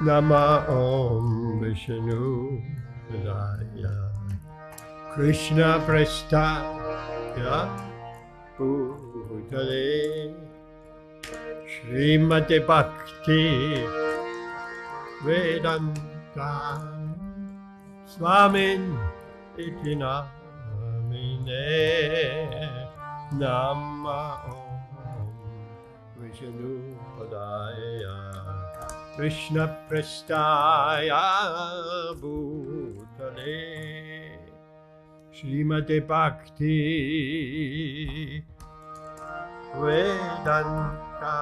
Nama Om Vishnu Padaya Krishna Prasthaya Bhutale Srimati Bhakti Vedanta Swamin Iti Namine Nama Om Vishnu Padaya Krishna Prasthaya Bhutale Srimati Bhakti Vedanta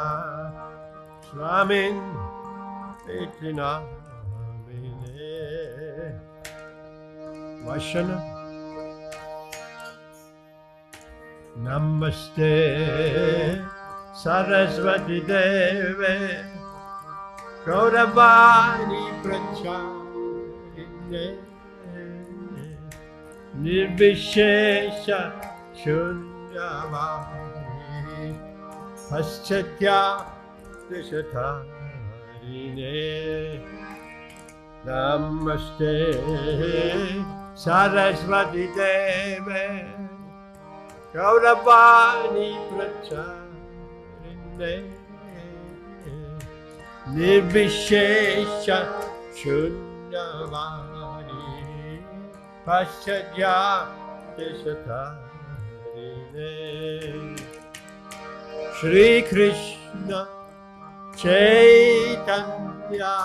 Swamin Iti Namine Vashana Namaste Saraswati Deve Gauravani Pracharine Nirvishesha Shunyavani Paschatya Dishatarine Namaste Saraswati Deve Gauravani Pracharine Nirvishesha Shunyavani Paschatya Desatarine Shri Krishna Chaitanya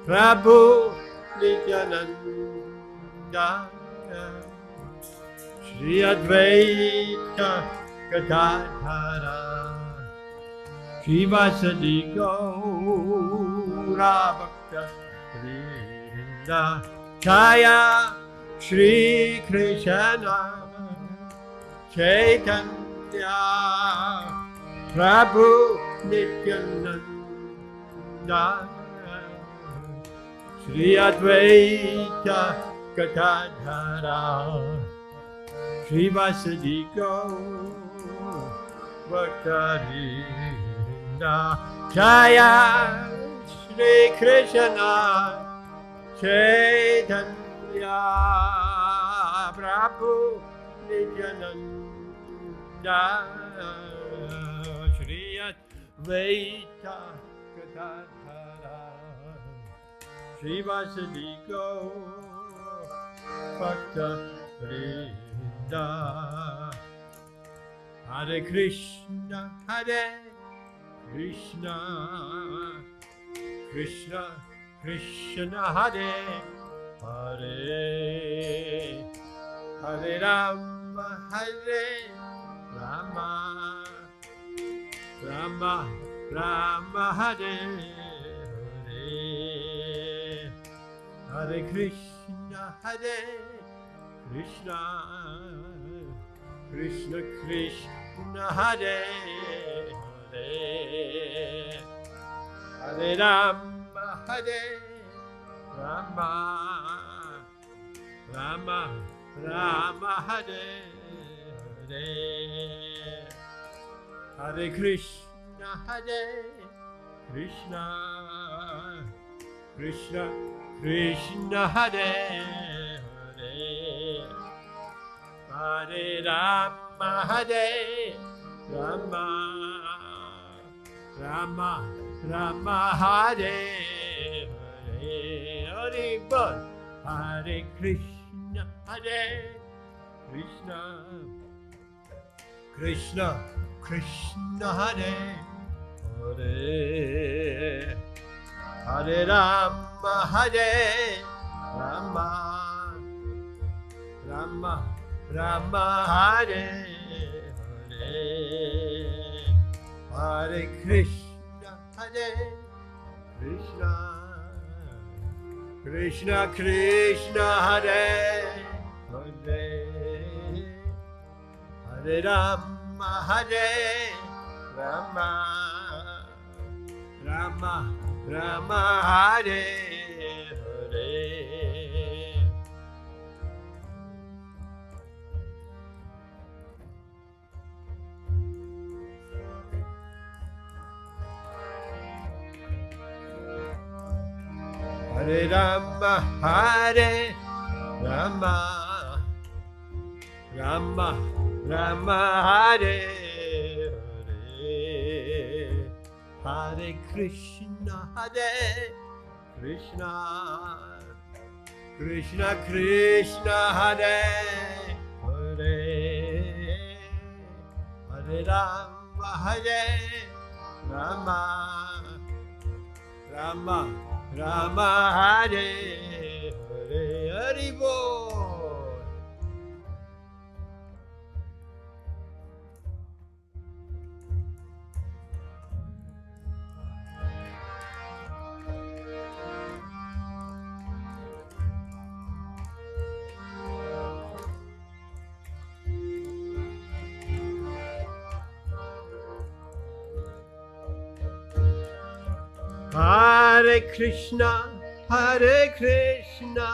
Prabhu Nityananda Shri Advaita Gadadhara Shivasadi Gaura Bhakta Vrinda Jaya Shri Krishna Chaitanya Prabhu Nityananda Shri Advaita Gadadhara Shivasadi Gaura Bhakta Vrinda Jaya Shri Krishna Chaitanya Prabhu Nityananda Shri Advaita Gadadhara Shivasadi Gaura Bhakta Vrinda Hare Krishna Krishna Krishna Krishna Hare Hare Hare Rama Rama Rama Hare Hare Hare Krishna Krishna Krishna Krishna Hare Hare Hare Rama Rama Rama Hare Hare Hare Krishna Krishna Krishna Krishna Hare Hare Hare Rama Rama Rama Hare Hare Hare Bol Hare Krishna Krishna Krishna Krishna Hare Hare Hare Rama Rama Rama Hare Hare Hare Krishna Krishna Krishna Krishna Hare Hare Hare Rama Rama Rama Hare Hare Hare Rama, Hare Rama, Rama Rama, Hare Hare, Hare Krishna, Hare Krishna, Krishna Krishna, Hare Hare, Hare Rama, Hare Rama, Rama Rama, Hare Hare, Hari Bol. Hare Krishna, Hare Krishna,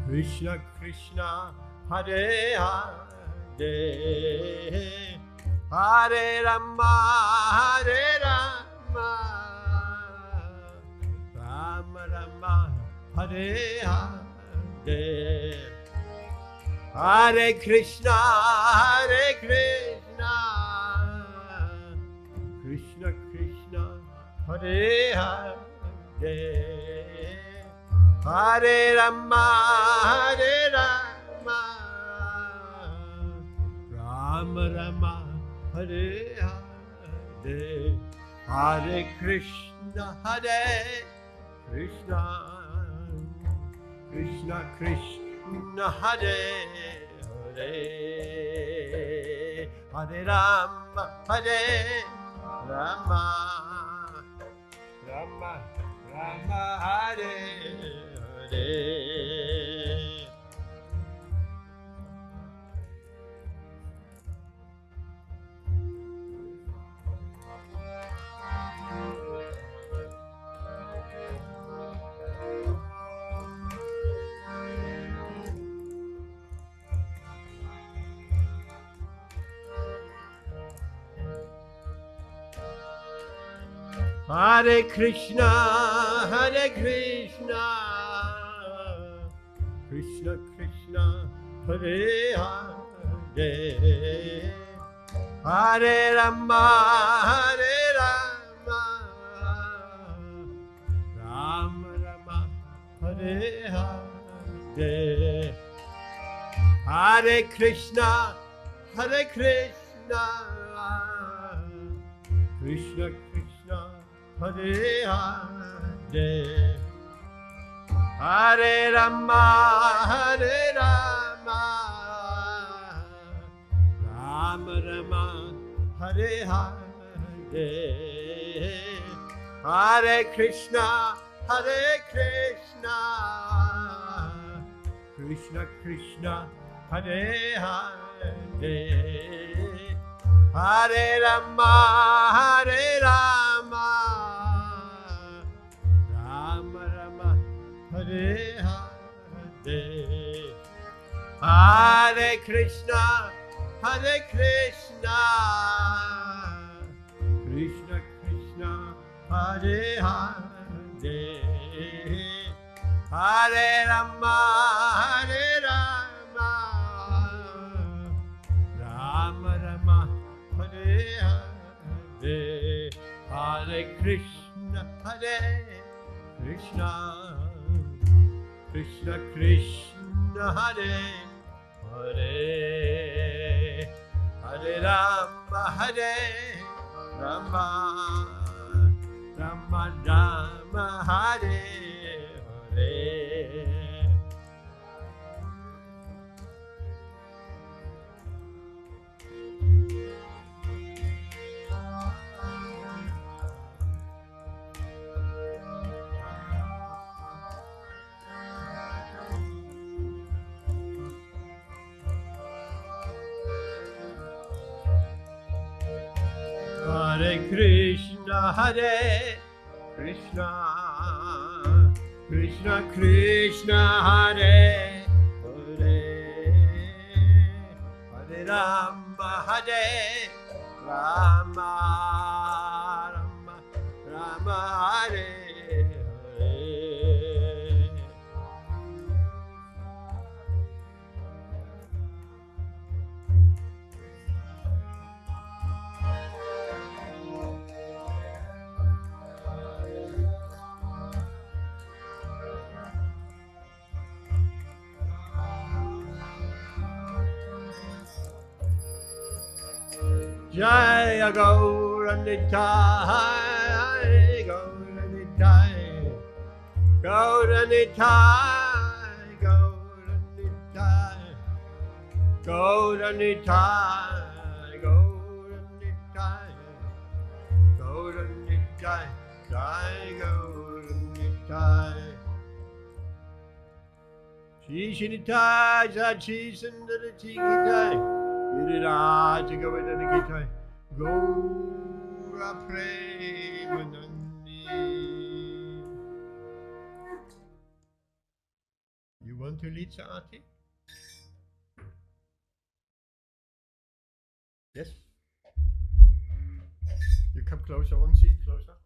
Krishna Krishna, Hare Hare, Hare Rama, Hare Rama, Rama Rama, Hare Hare, Hare Krishna, Hare Krishna, Krishna Krishna, Hare Hare, Hare Rama, Hare Rama, Rama Rama, Hare Hare, Hare Krishna, Hare Krishna, Krishna Krishna, Hare Hare, Hare Rama, Hare Rama, Rama Rama, Hare Hare. Hare Krishna, Hare Krishna, Krishna Krishna, Hare Hare, Hare Rama, Hare Rama, Rama Rama, Hare Hare, Hare Krishna, Hare Krishna, Krishna Krishna, Hare Hare, Hare Rama, Hare Rama, Rama Rama, Hare Hare, Hare Krishna, Hare Krishna, Krishna Krishna, Hare Hare, Hare Rama, Hare Rama, Rama Rama, Hare Hare, Hare Krishna, Hare Krishna, Krishna Krishna, Hare Hare, Hare Rama, Hare Rama, Rama Rama, Hare Hare, Hare Krishna, Hare Krishna, Krishna Krishna, Hare Hare, Hare Rama, Hare Rama, Rama Rama, Hare Hare. Hare Krishna, Hare Krishna, Krishna Krishna, Hare Hare, Hare Rama, Hare Rama, Rama Rama, Hare Jaya Gaura Nitai, Gaura Nitai, Gaura Nitai, Gaura Nitai, Gaura Nitai, Gaura Nitai, Gaura Nitai, Jai Gaura Nitai. Shri Shinitai, Sachi Sundarati Kitai, Giriraj Govardhana Kitai, Gaura Premanandi. You want to lead Saati? Yes. You come closer, one seat closer.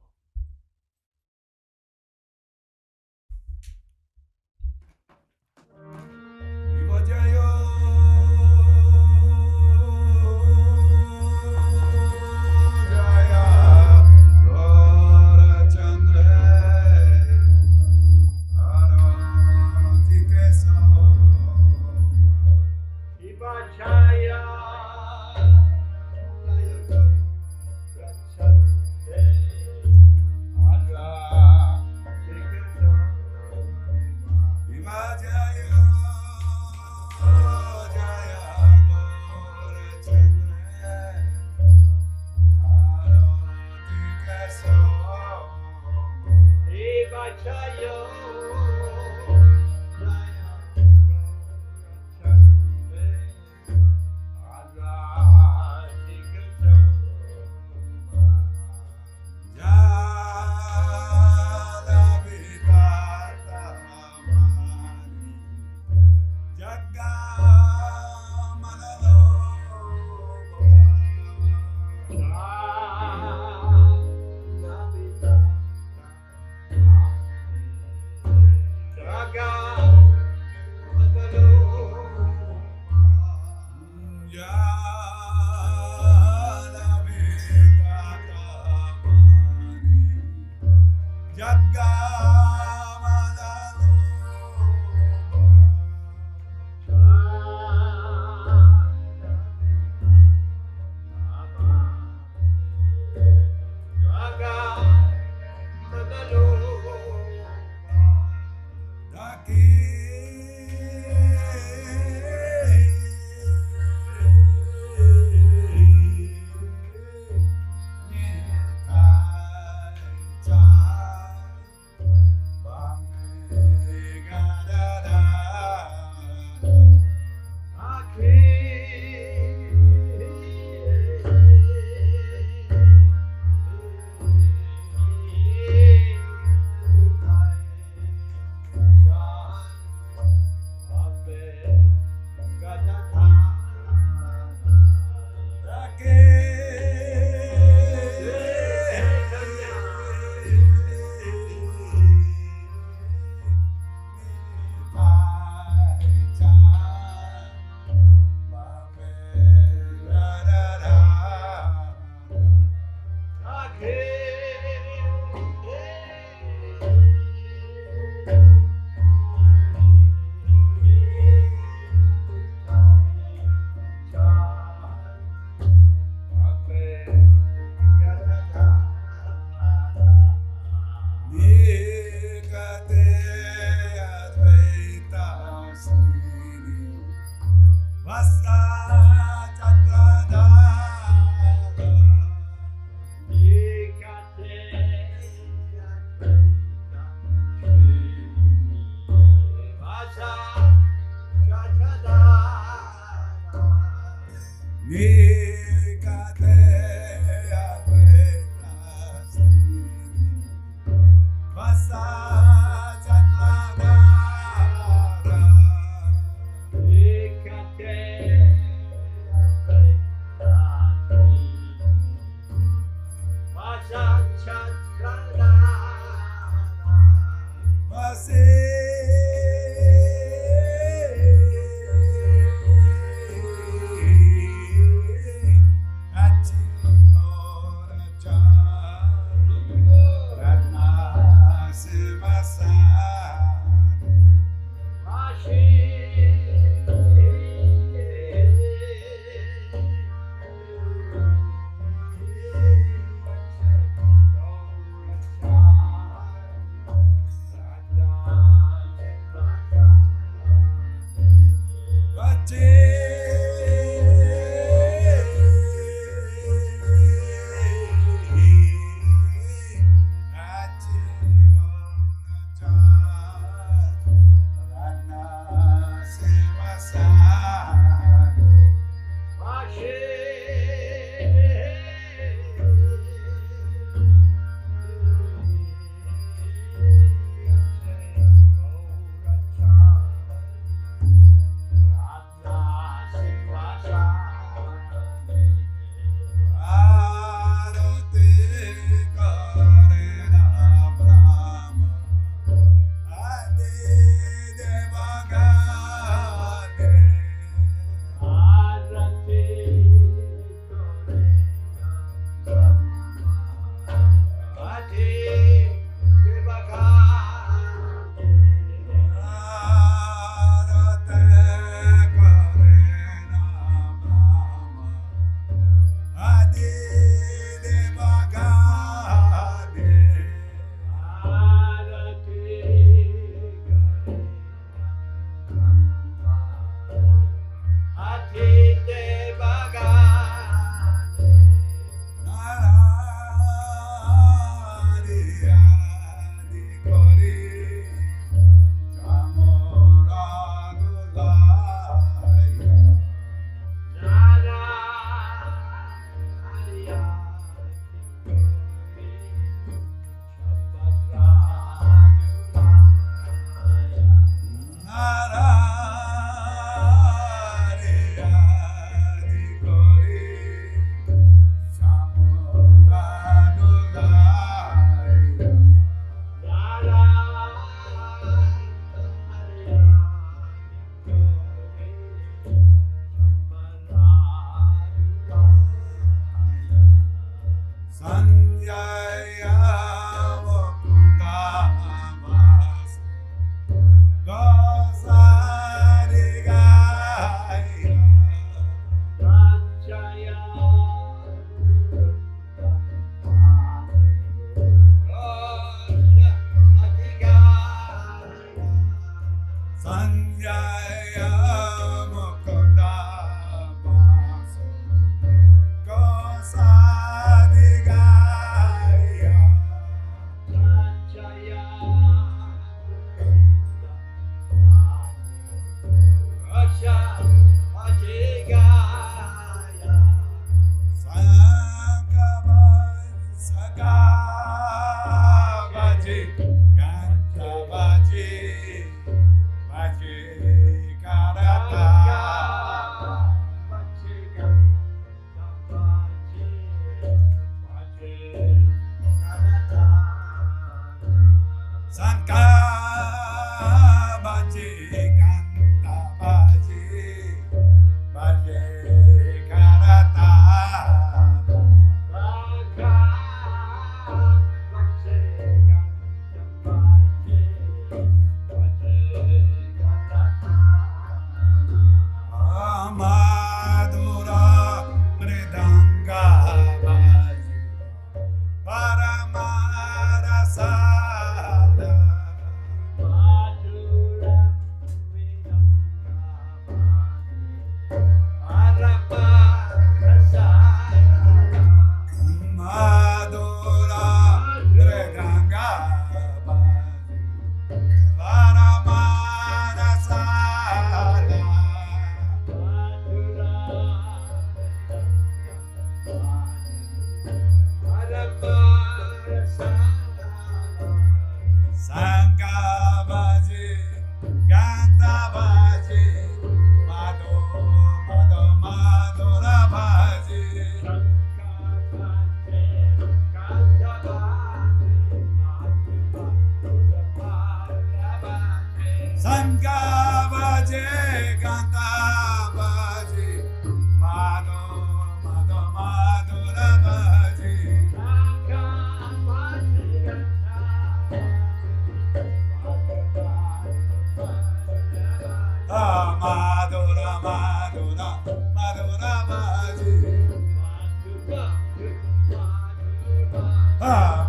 Madhura, Madhura Bhaji.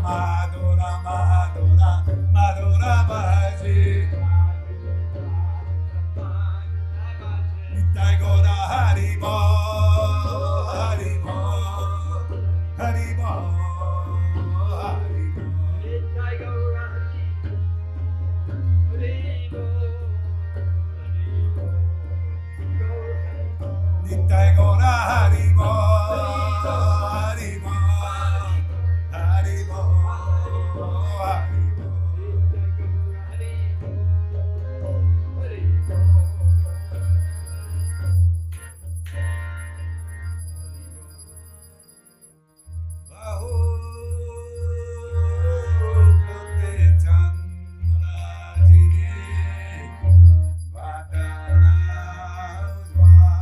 Madhura, Madhura, Madhura Bhaji. Nitai Gora Haribo, Haribo, Haribo, Haribo. Nitai Gora Haribo, Haribo, Haribo, Haribo. Bahu Kote Chandra Jine Vadana Jwala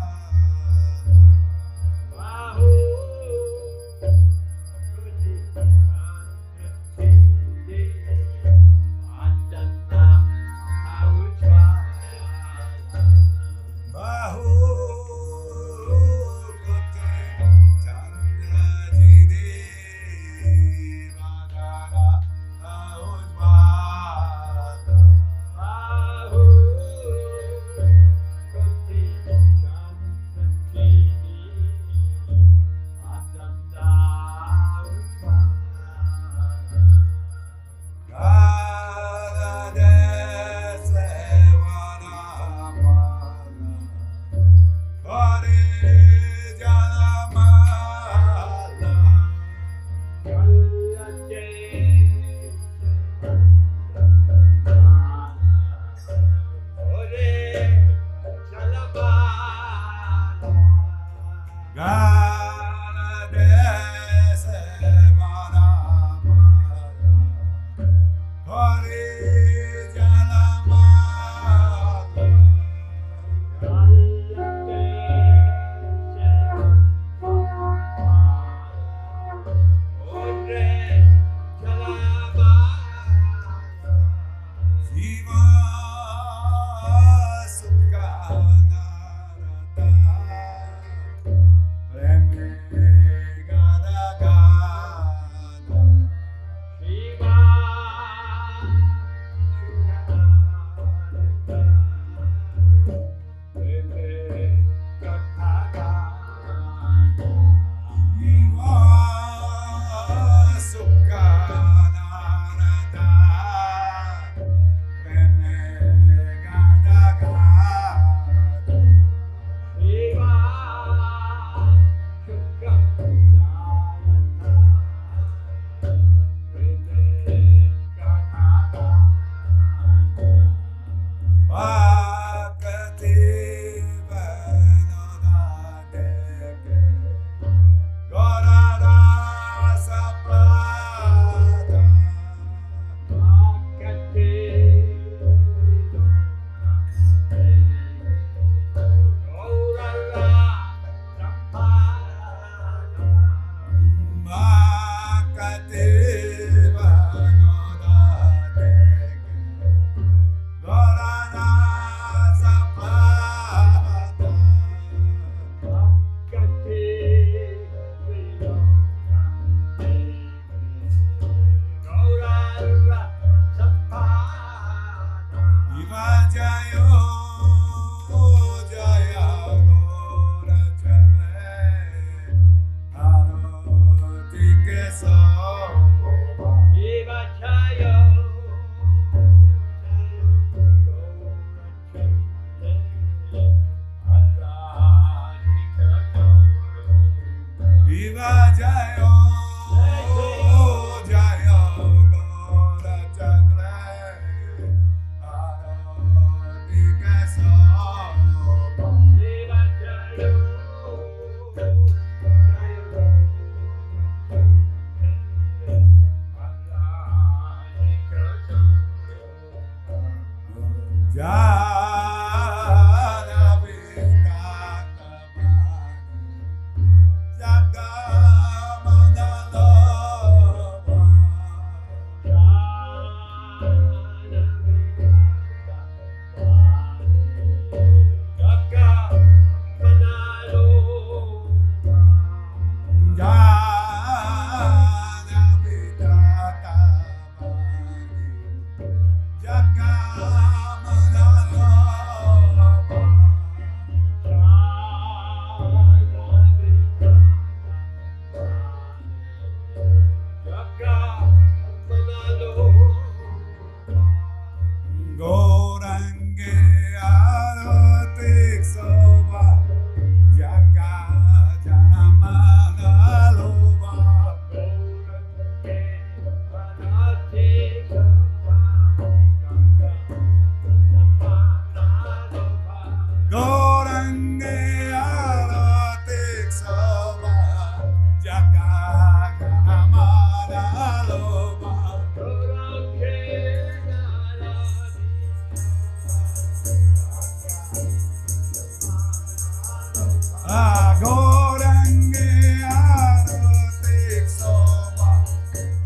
Agorange arotik soba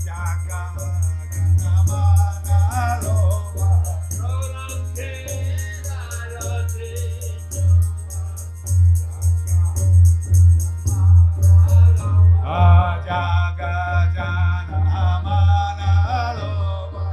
Jagamanamana loba Jagajanamana loba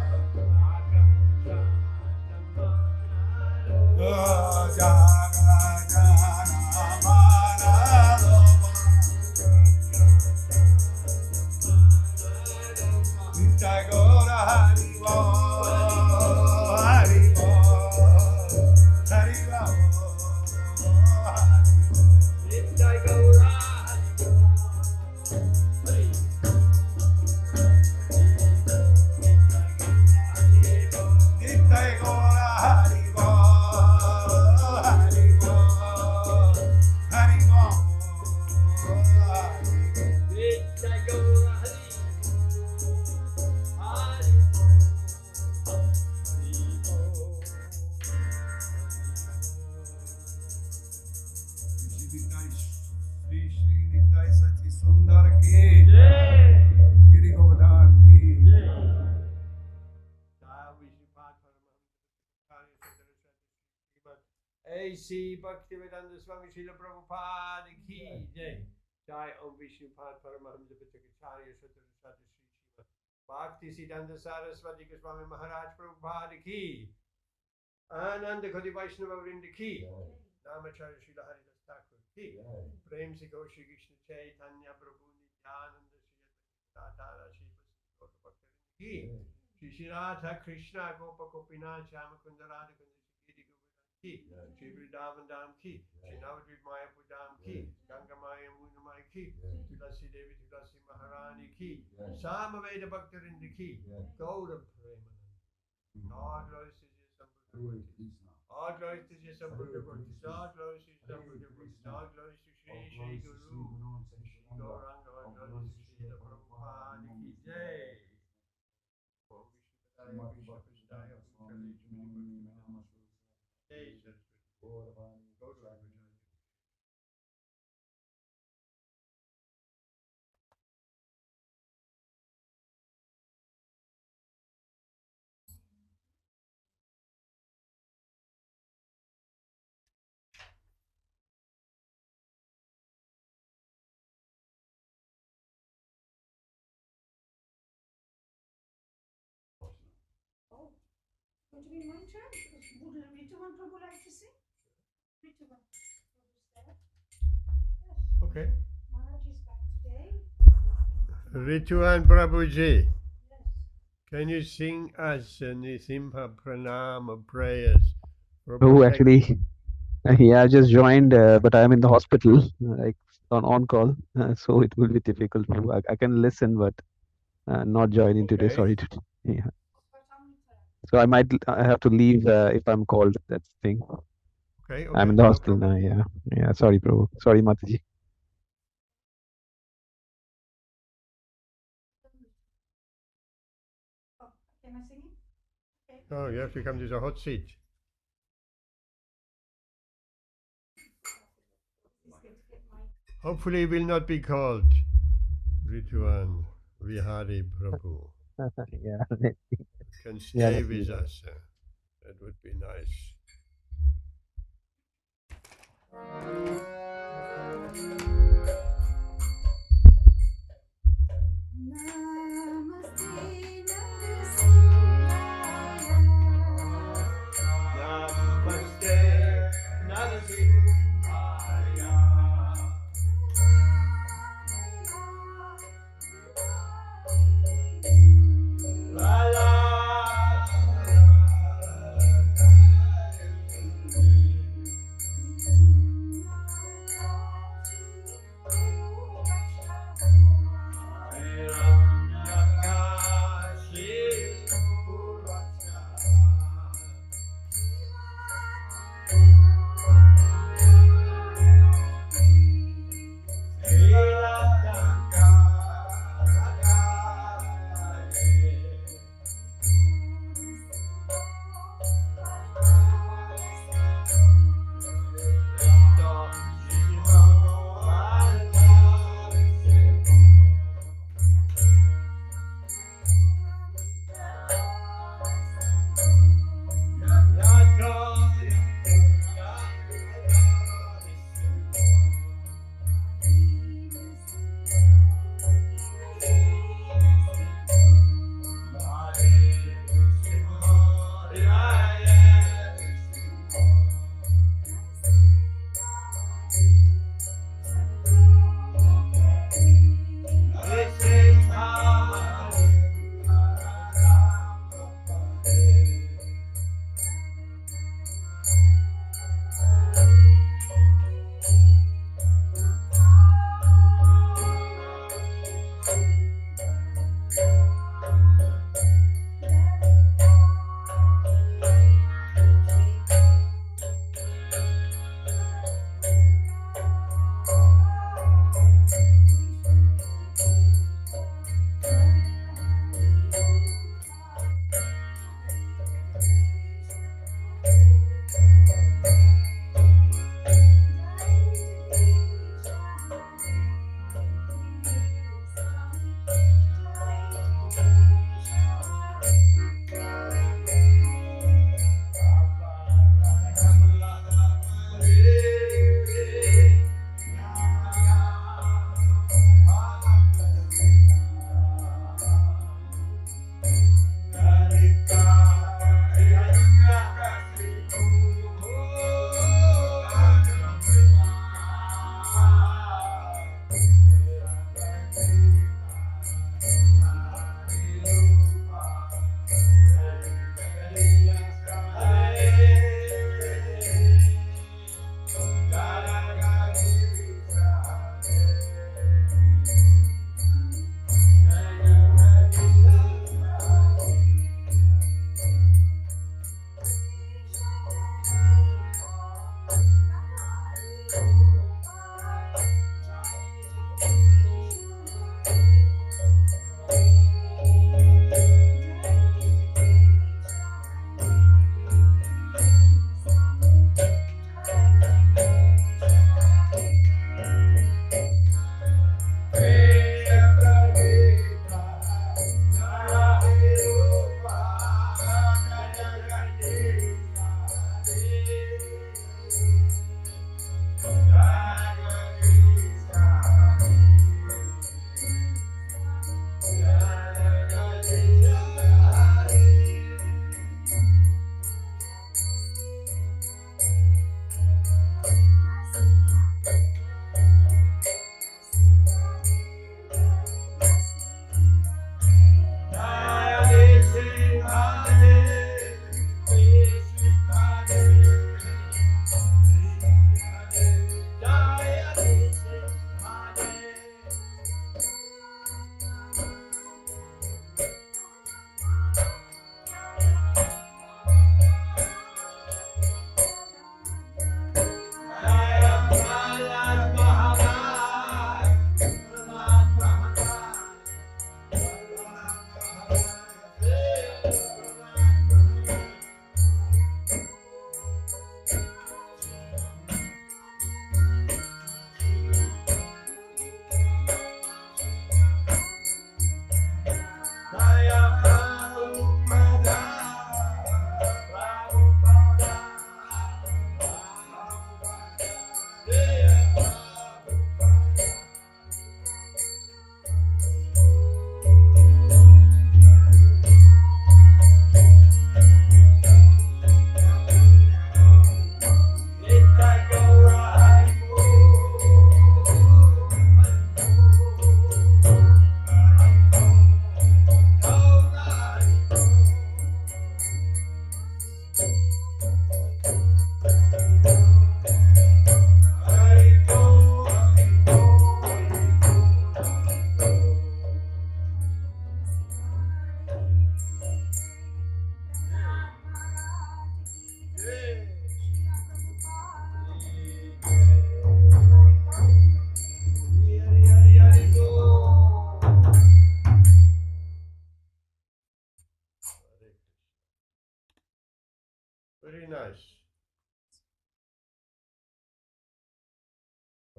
A.C. Bhaktivedanta Swami Srila Prabhupada ki jai. Jai Om Vishnupad Paramahamsa Bhattakacharya Sattva Sri Srimad Bhakti Siddhanta Saraswati Goswami Maharaj Prabhupada ki. Ananda Koti Vaishnava Vrinda ki. Namacharya Srila Haridas Thakur ki. Prem Se Go Shri Krishna Chaitanya Prabhu Nityananda Shri Advaita Shri Vasudha Bhakta ki. Shri Shri Radha Krishna Gopa Gopinath Shama Kunda Radha Kunda Shri Vrindavan Dham ki, Shri Navadvip Mayapur Dham ki, Ganga Maya Muna Maya ki, Tulasi Devi Tulasi Maharani ki, Samaveda Bhaktarinda ki, Gauda Premanand. All glories to Jesus Sambhagavati. All glories to Jesus Sambhagavati. All glories to Jesus Sambhagavati. All glories to Shri Shri Guru. Shri Gauranga. All glories to Shri Prabhupada ki jai. Om Vishnu Padaya Krishna Prasthaya Bhutale Jumni Bhakti. Oh, going to be my turn? Would Rituvan Prabhu like to sing? Rituvan Prabhu's there. Yes. Okay. Maharaj is back today. Rituan Prabhuji, Yes. can you sing us Nisimha Pranama prayers? Oh, actually, yeah, I just joined, but I'm in the hospital, like on call, so it will be difficult. I can listen, but not joining today. Okay. Sorry today. Yeah, But so I have to leave if I'm called. That's the thing. Okay, I'm in the no hospital problem. now. Yeah. Sorry, Prabhu. Sorry, Mataji. oh, am I singing? Okay. Oh, you have to come to the hot seat. He's going to get my Hopefully he will not be called Rituan Vihari Prabhu. Yeah. Can Yeah, stay let's with see. us. That would be nice. Namaste Namaste Narasimhaya. La la.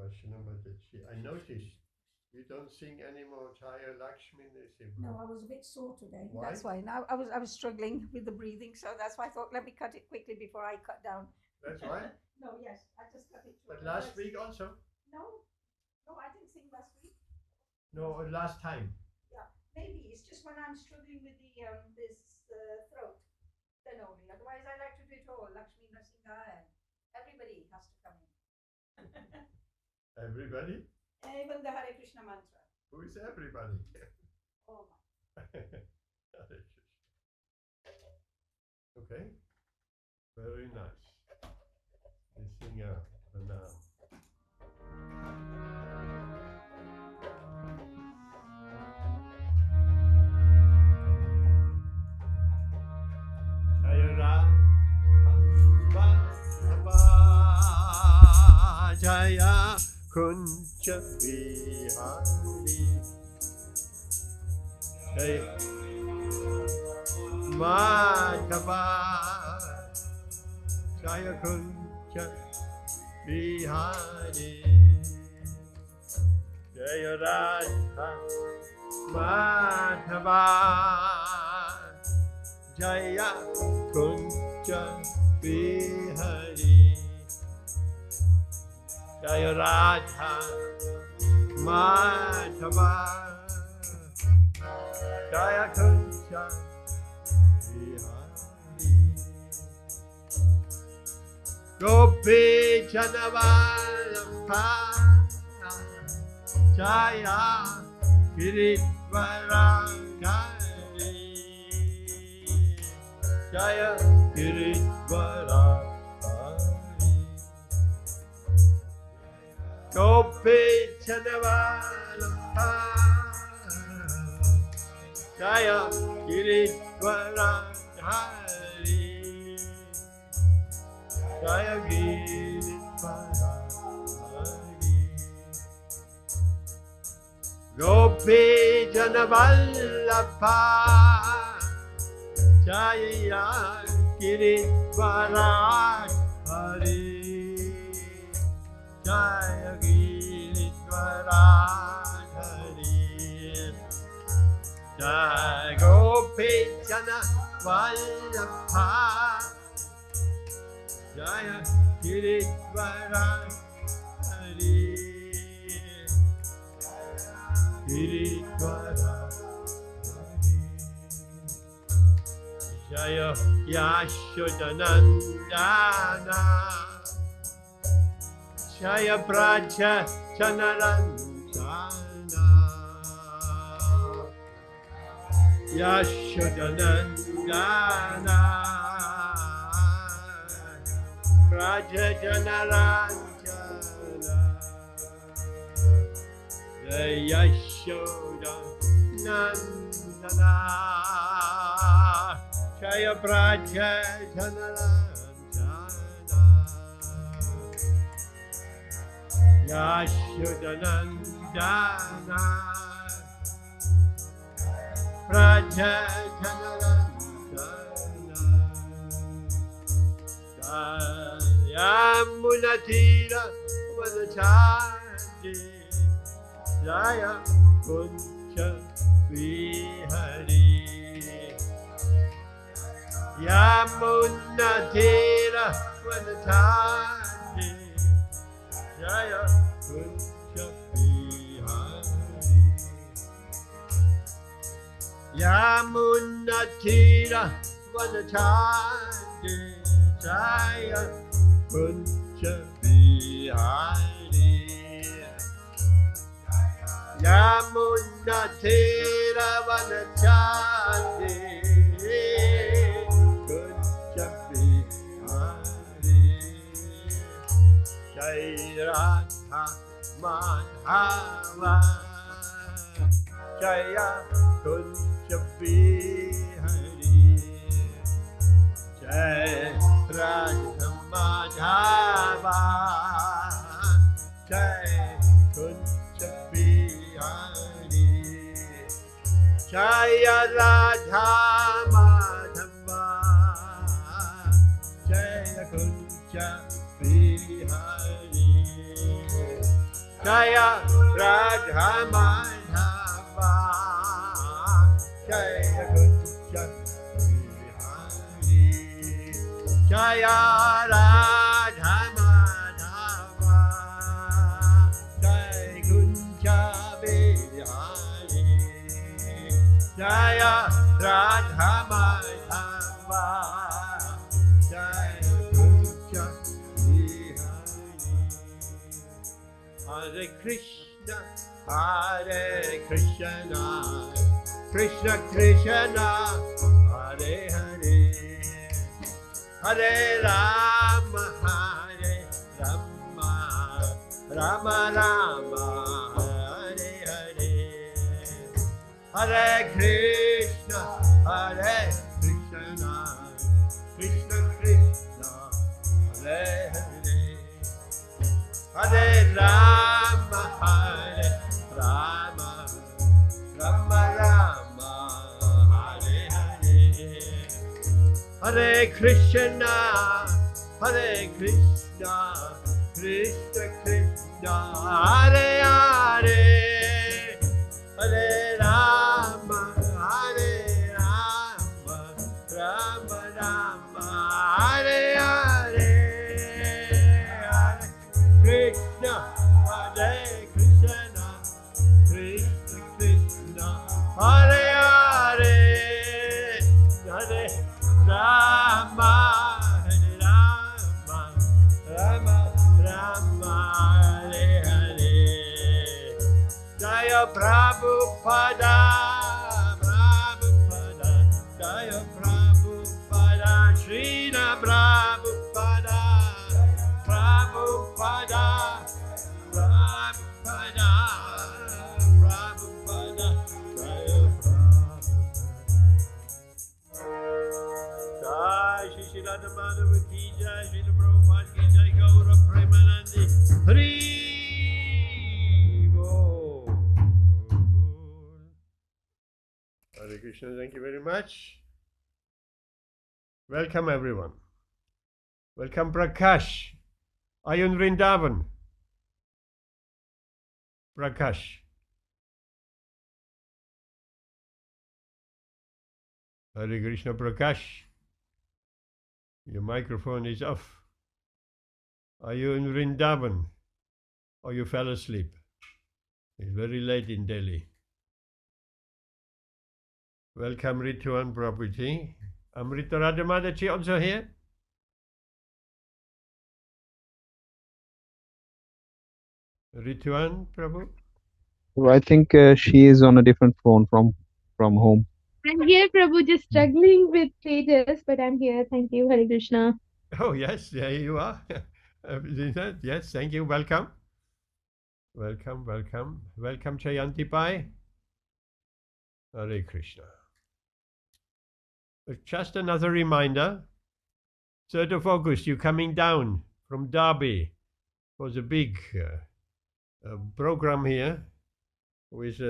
Varshnava Mataji. I noticed you don't sing anymore Jaya Lakshmi Nrsimha. No, I was a bit sore today. Why? That's why. Now I was struggling with the breathing, so that's why I thought let me cut it quickly before I cut down. That's why. No, yes, I just cut it short. But last week also? No, I didn't sing last week. No, last time. Yeah, maybe it's just when I'm struggling with the this throat, then only. Otherwise, I like to do it all. Lakshmi Nrsimha and everybody has to come in. Everybody? Even the Hare Krishna mantra. Who is everybody? Oh my. Hare Krishna. Okay. Very nice. We sing a now. Jaya Kunja Vihari Jaya Madhava Jaya Kunja Vihari Jaya Radha Madhava Jaya Kunja Vihari Jaya Radha Madhava Jaya Kunja Vihari Gopi Janavalabha Jaya Giridvarakari Jaya Giridvarakari Gopi Janavalabha Jaya Giridvarakari Jaya Giridvarakari Gopi Janavallabha Jaya Giridvarakari Jaya Giridvarakari Jaya Gopi Janavallabha Jaya Giridvarakari Giridvarakari Jaya Yashodanandana Jaya Braja Janarantana Yashodanandana Braja Janarantana Jaya Yashodanandana Jaya Braja Janarantana Yashodanandana Braja Janarantana Yamunatira Vadachandi Jaya Kunja Vihari Yamunatira Vadachandi Jaya Kunja Vihari Yamunatira Vadachandi Jaya Kunja Vihari Yamunatira Vadachandi Kunja Vihari Jaya Radha Madhava Jaya Kunja Vihari Jaya Radha Madhava Jaya Kunja Vihari Jaya Radha Madhava Jaya Kunja Vihari Jaya Radha Madhava Jaya Kunja Bihari Jaya Radha Madhava Jaya Kunja Bihari Jaya Radha Madhava Jaya Kunja Bihari Hare Krishna, Hare Krishna, Krishna Krishna, Hare Hare, Hare Rama, Hare Rama, Rama Rama, Hare Hare, Hare Krishna, Hare Krishna, Krishna Krishna, Hare Hare. Hare Rama, Hare Rama, Rama Rama, Hare Hare. Hare Krishna, Krishna Krishna, Hare Hare. Hare Rama, Rama Rama, Hare Hare. Krishna, Hare Krishna, Krishna Krishna, Hare Hare, Hare Rama, Rama Rama, Hare Hare. Jaya Prabhupada, Jaya Prabhupada, Srila Prabhupada. Prabhupada, Prabhupada, Prabhupada, Jaya Prabhupada. Jai Shri Srila Madhava Ki Jai, Srila Prabhupada Ki Jai, Gaura Premanandi, Hari Bol. Hare Krishna, thank you very much. Welcome everyone. Welcome Prakash. Are you in Vrindavan? Prakash. Hare Krishna Prakash. Your microphone is off. Are you in Vrindavan? Or you fell asleep? It's very late in Delhi. Welcome Rituan Prabhuji. Amrita Radhamadachi also here? Rituan Prabhu? So I think she is on a different phone from home. I'm here, Prabhu, just struggling with pages, but I'm here. Thank you, Hare Krishna. Oh, yes, there you are. Yes, thank you. Welcome. Welcome, welcome. Welcome, Chayanti Pai. Hare Krishna. Just another reminder. 3rd of August, you're coming down from Derby for the big program here with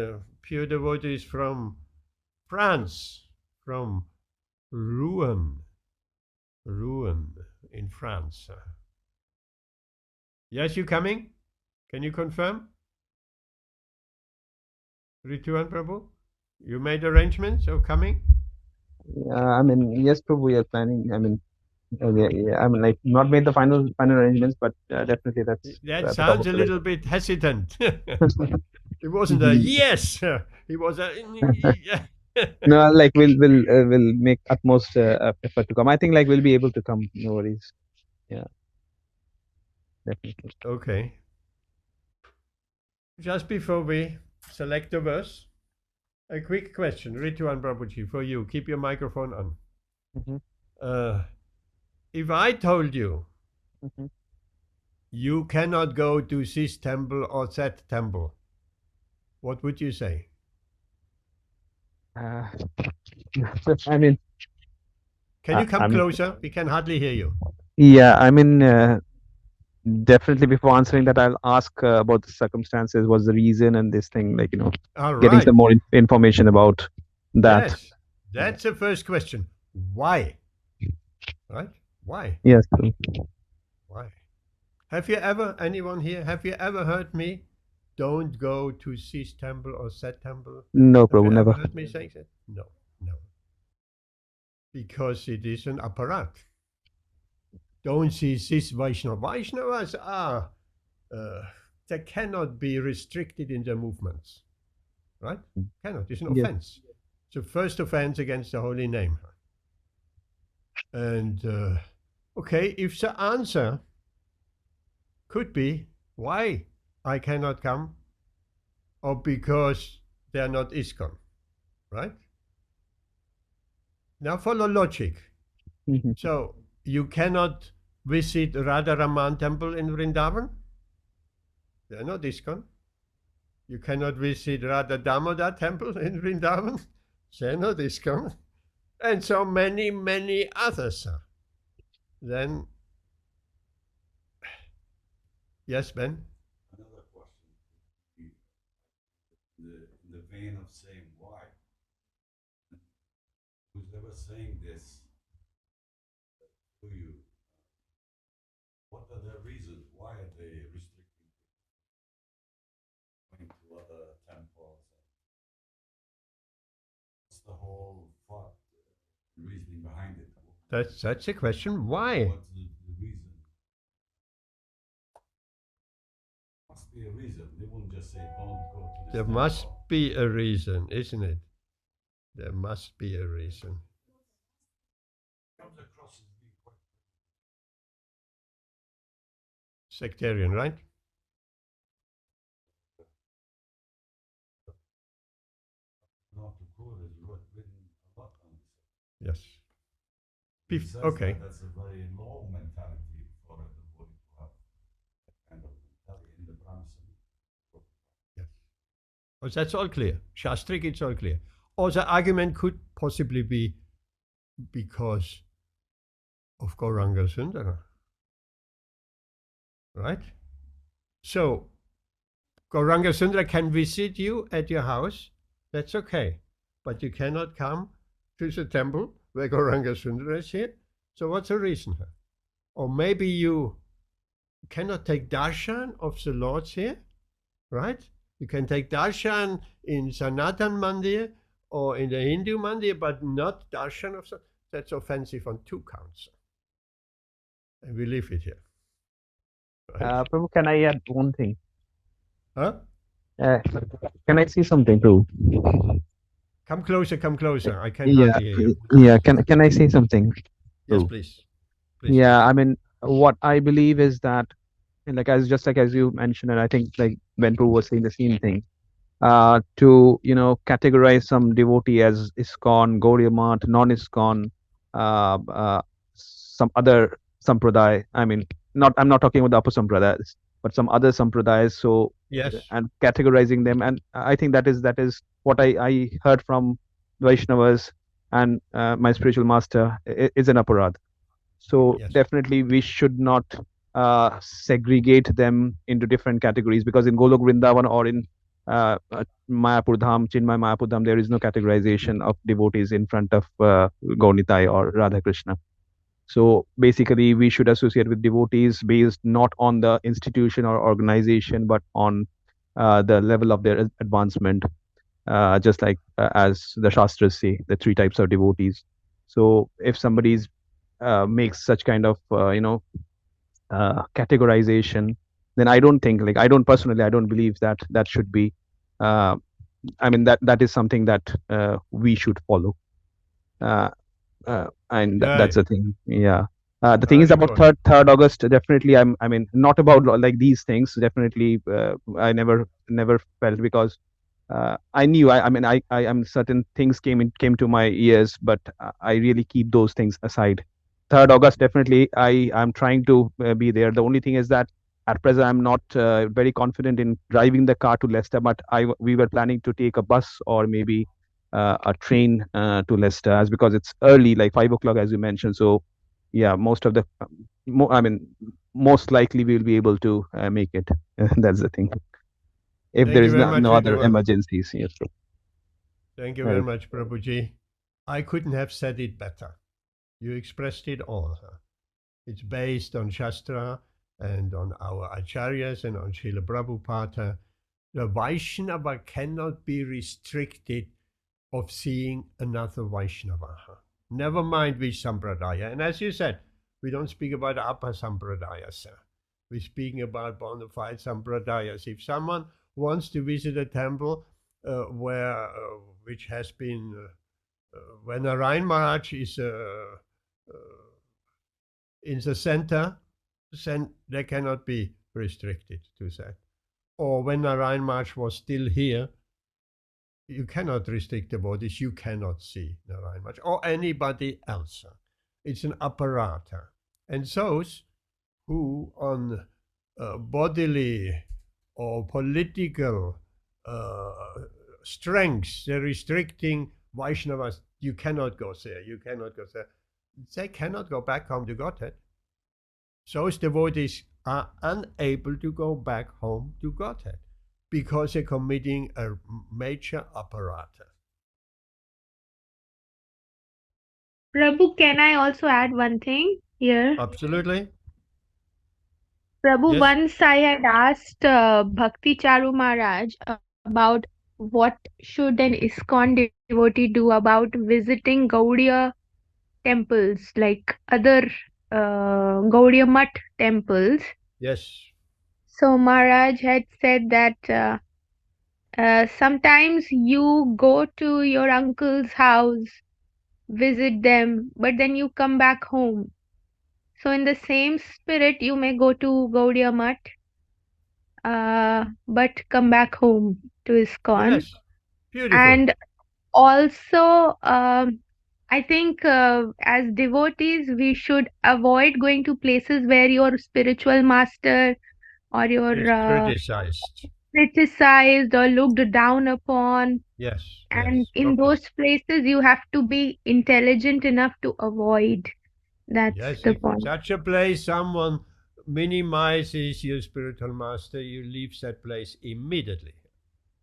pure devotees from France, from Rouen in France. Yes, you coming? Can you confirm? Rituan Prabhu, you made arrangements of coming? I mean, yes, Prabhu, we are planning. I mean, I mean, like not made the final arrangements, but definitely that's That at the top sounds of a the little bit hesitant. It wasn't a yes. It was a No, like we'll make utmost effort to come. I think like we'll be able to come. No worries. Yeah, definitely. Okay. Just before we select the verse, a quick question, Rituan Prabhuji, for you. Keep your microphone on. Mhm. If I told you Mhm. you cannot go to this temple or that temple, what would you say? I mean, Can you I come mean, closer? We can hardly hear you. yeah, I mean, definitely before answering that, I'll ask about the circumstances, what's the reason, and this thing, like, All getting right. some more information about that. Yes, that's the first question. Why? Right? Why? Yes. Why? Have you ever, anyone here, have you ever heard me don't go to this temple or that temple? No, Have Prabhu, you never. ever heard me saying that? No, no. Because it is an apparat. Don't see this Vaishnava. Vaishnavas are, they cannot be restricted in their movements. Right? Cannot. It's an Yes. offense. It's the first offense against the holy name. And, okay, if the answer could be why I cannot come, or because they are not ISKCON, right? Now follow logic. Mhm. So you cannot visit Radha Raman temple in Vrindavan? They are not ISKCON. You cannot visit Radha Damodar temple in Vrindavan? They are not ISKCON. And so many, many others. Then, yes, Ben? Another question. In the vein of saying why. Who's ever saying this to you? What are the reasons? Why are they restricting going to other temples? What's the whole thought, reasoning behind it? That's the question. Why? What's the reason? Must be a reason. They won't just say don't go to this There temple. must be a reason, isn't it? There must be a reason. Comes across as being quite Sectarian, right? not to quote is written a lot on this. Yes. He says Okay. that that's a very low mentality for a devotee to have that kind of mentality in the Brahmacity. Yes. Oh, that's all clear. Shastric, it's all clear. Or the argument could possibly be because of Gauranga Sundara. Right? So, Gauranga Sundara can visit you at your house. That's okay. But you cannot come to the temple where Gauranga Sundara is here. So what's the reason? Or maybe you cannot take darshan of the Lords here, right? You can take darshan in Sanatan Mandir or in the Hindu Mandir, but not darshan of the... That's offensive on two counts. And we leave it here. Right? Prabhu, can I add one thing? Huh? Can I say something, Prabhu? Come closer. I can Yeah, hardly hear you. yeah. Can I say something? Yes, Prabhu? please. Please. Yeah, I mean, what I believe is that, and like as you mentioned, and I think like when Prabhu was saying the same thing, to categorize some devotee as ISKCON, Gaudiya Math, non-ISKCON, some other sampradaya. I mean, I'm not talking about the upper sampradayas, but some other sampradayas. So Yes. and categorizing them, and I think that is what I heard from Vaishnavas and my spiritual master is an aparad. So Yes. definitely we should not segregate them into different categories, because in Golok Vrindavan or in Mayapur Dham, Chinmay Mayapur Dham, there is no categorization of devotees in front of Gaunitai or Radha Krishna. So basically we should associate with devotees based not on the institution or organization, but on the level of their advancement, just like as the Shastras say, the three types of devotees. So if somebody's makes such kind of categorization, then I don't think, like I don't believe that should be I mean that is something that we should follow, and that's the thing. Yeah. The thing is Very about good. 3rd August, definitely I mean not about like these things, definitely I never felt, because I knew I mean I am certain things came to my ears, but I really keep those things aside. 3rd August, definitely I'm trying to be there. The only thing is that at present I'm not very confident in driving the car to Leicester, but we were planning to take a bus or maybe a train to Leicester, as because it's early, like 5 o'clock as you mentioned. So yeah, most likely we'll be able to make it. That's the thing. If Thank there you is very no much, other Vidwan. emergencies. Yes. Thank you Well, very much, Prabhuji. I couldn't have said it better. You expressed it all. It's based on Shastra and on our Acharyas and on Srila Prabhupada. The Vaishnava cannot be restricted of seeing another Vaishnava. Never mind which Sampradaya. And as you said, we don't speak about upper Sampradayas. We're speaking about bona fide Sampradayas. If someone wants to visit a temple which has been, when Narayan Maharaj is in the center, then they cannot be restricted to that. Or when Narayan Maharaj was still here, you cannot restrict devotees, you cannot see Narayan Maharaj or anybody else. It's an apparata. And those who on bodily or political strengths, they're restricting Vaishnavas, you cannot go there, you cannot go there. They cannot go back home to Godhead. Those devotees are unable to go back home to Godhead because they're committing a major apparata. Prabhu, can I also add one thing here? Absolutely. Prabhu, Yes. once I had asked Bhakti Charu Maharaj about what should an ISKCON devotee do about visiting Gaudiya temples, like other Gaudiya Mutt temples. Yes. So Maharaj had said that sometimes you go to your uncle's house, visit them, but then you come back home. So in the same spirit, you may go to Gaudiya Mutt, but come back home to ISKCON. Yes. Beautiful. And also, I think as devotees, we should avoid going to places where your spiritual master or your It's criticized or looked down upon. Yes. And Yes. in Okay. those places, you have to be intelligent enough to avoid. That's Yes, the if point. such a place someone minimizes your spiritual master, you leave that place immediately.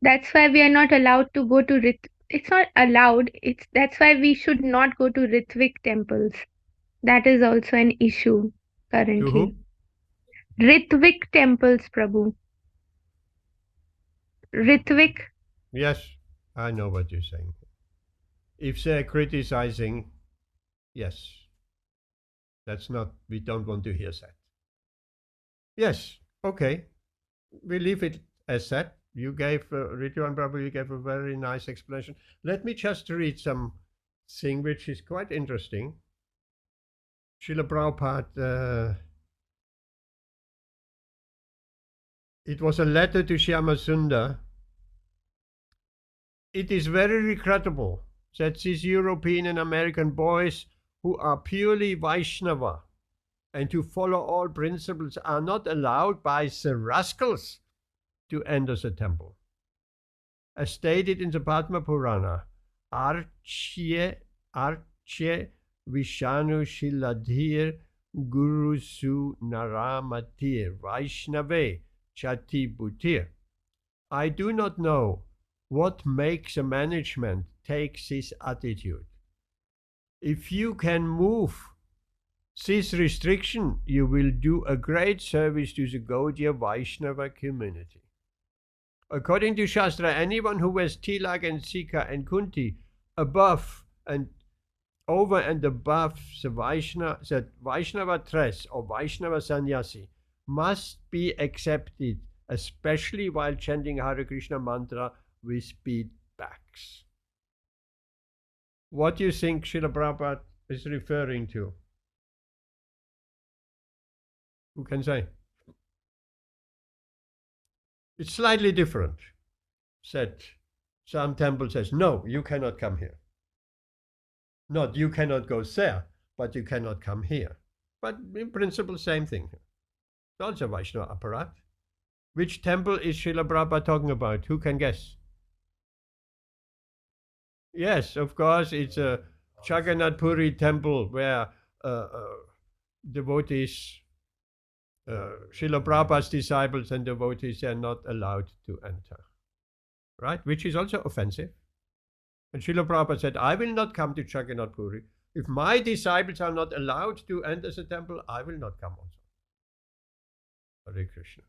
That's why we are not allowed to go to it's not allowed. That's why we should not go to Ritvik temples. That is also an issue currently. To who? Ritvik temples, Prabhu. Ritvik. Yes, I know what you're saying. If they're criticizing, yes, that's not, we don't want to hear that. Yes, okay, we leave it as that. You gave, Ridwan Prabhu, you gave a very nice explanation. Let me just read something which is quite interesting. Srila Prabhupada, it was a letter to Shyama Sundar. It is very regrettable that these European and American boys who are purely Vaishnava and to follow all principles are not allowed by the rascals to enter the temple. As stated in the Padma Purana, Archye Vishanu Shiladhir Guru Su Naramatir Vaishnave Chati Bhutir. I do not know what makes a management take this attitude. If you can move this restriction, you will do a great service to the Gaudiya Vaishnava community. According to Shastra, anyone who wears tilak and sika and kunti above and over and above the Vaishnava dress or Vaishnava sannyasi must be accepted, especially while chanting Hare Krishna mantra with bead backs. What do you think Srila Prabhupada is referring to? Who can say? It's slightly different. Said some temple says, no, you cannot come here. Not you cannot go there, but you cannot come here. But in principle, same thing. It's also Vaishnava apparat. Which temple is Srila Prabhupada talking about? Who can guess? Yes, of course, it's a Jagannath Puri temple where devotees, Srila Prabhupada's disciples and devotees are not allowed to enter. Right? Which is also offensive. And Srila Prabhupada said, I will not come to Jagannath Puri. If my disciples are not allowed to enter the temple, I will not come also. Hare Krishna.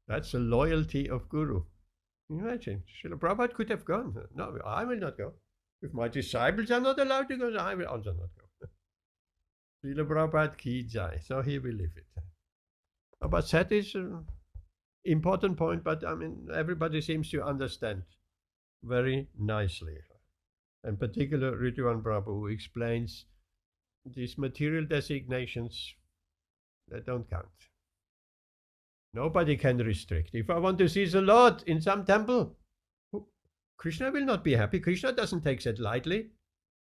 That's the loyalty of Guru. Imagine, Srila Prabhupada could have gone. No, I will not go. If my disciples are not allowed to go, I will also not go. Srila Prabhupada ki jai. So he will leave it. But that is an important point, but I mean, everybody seems to understand very nicely. In particular, Ridwan Prabhu, who explains these material designations that don't count. Nobody can restrict. If I want to see the Lord in some temple, Krishna will not be happy. Krishna doesn't take that lightly.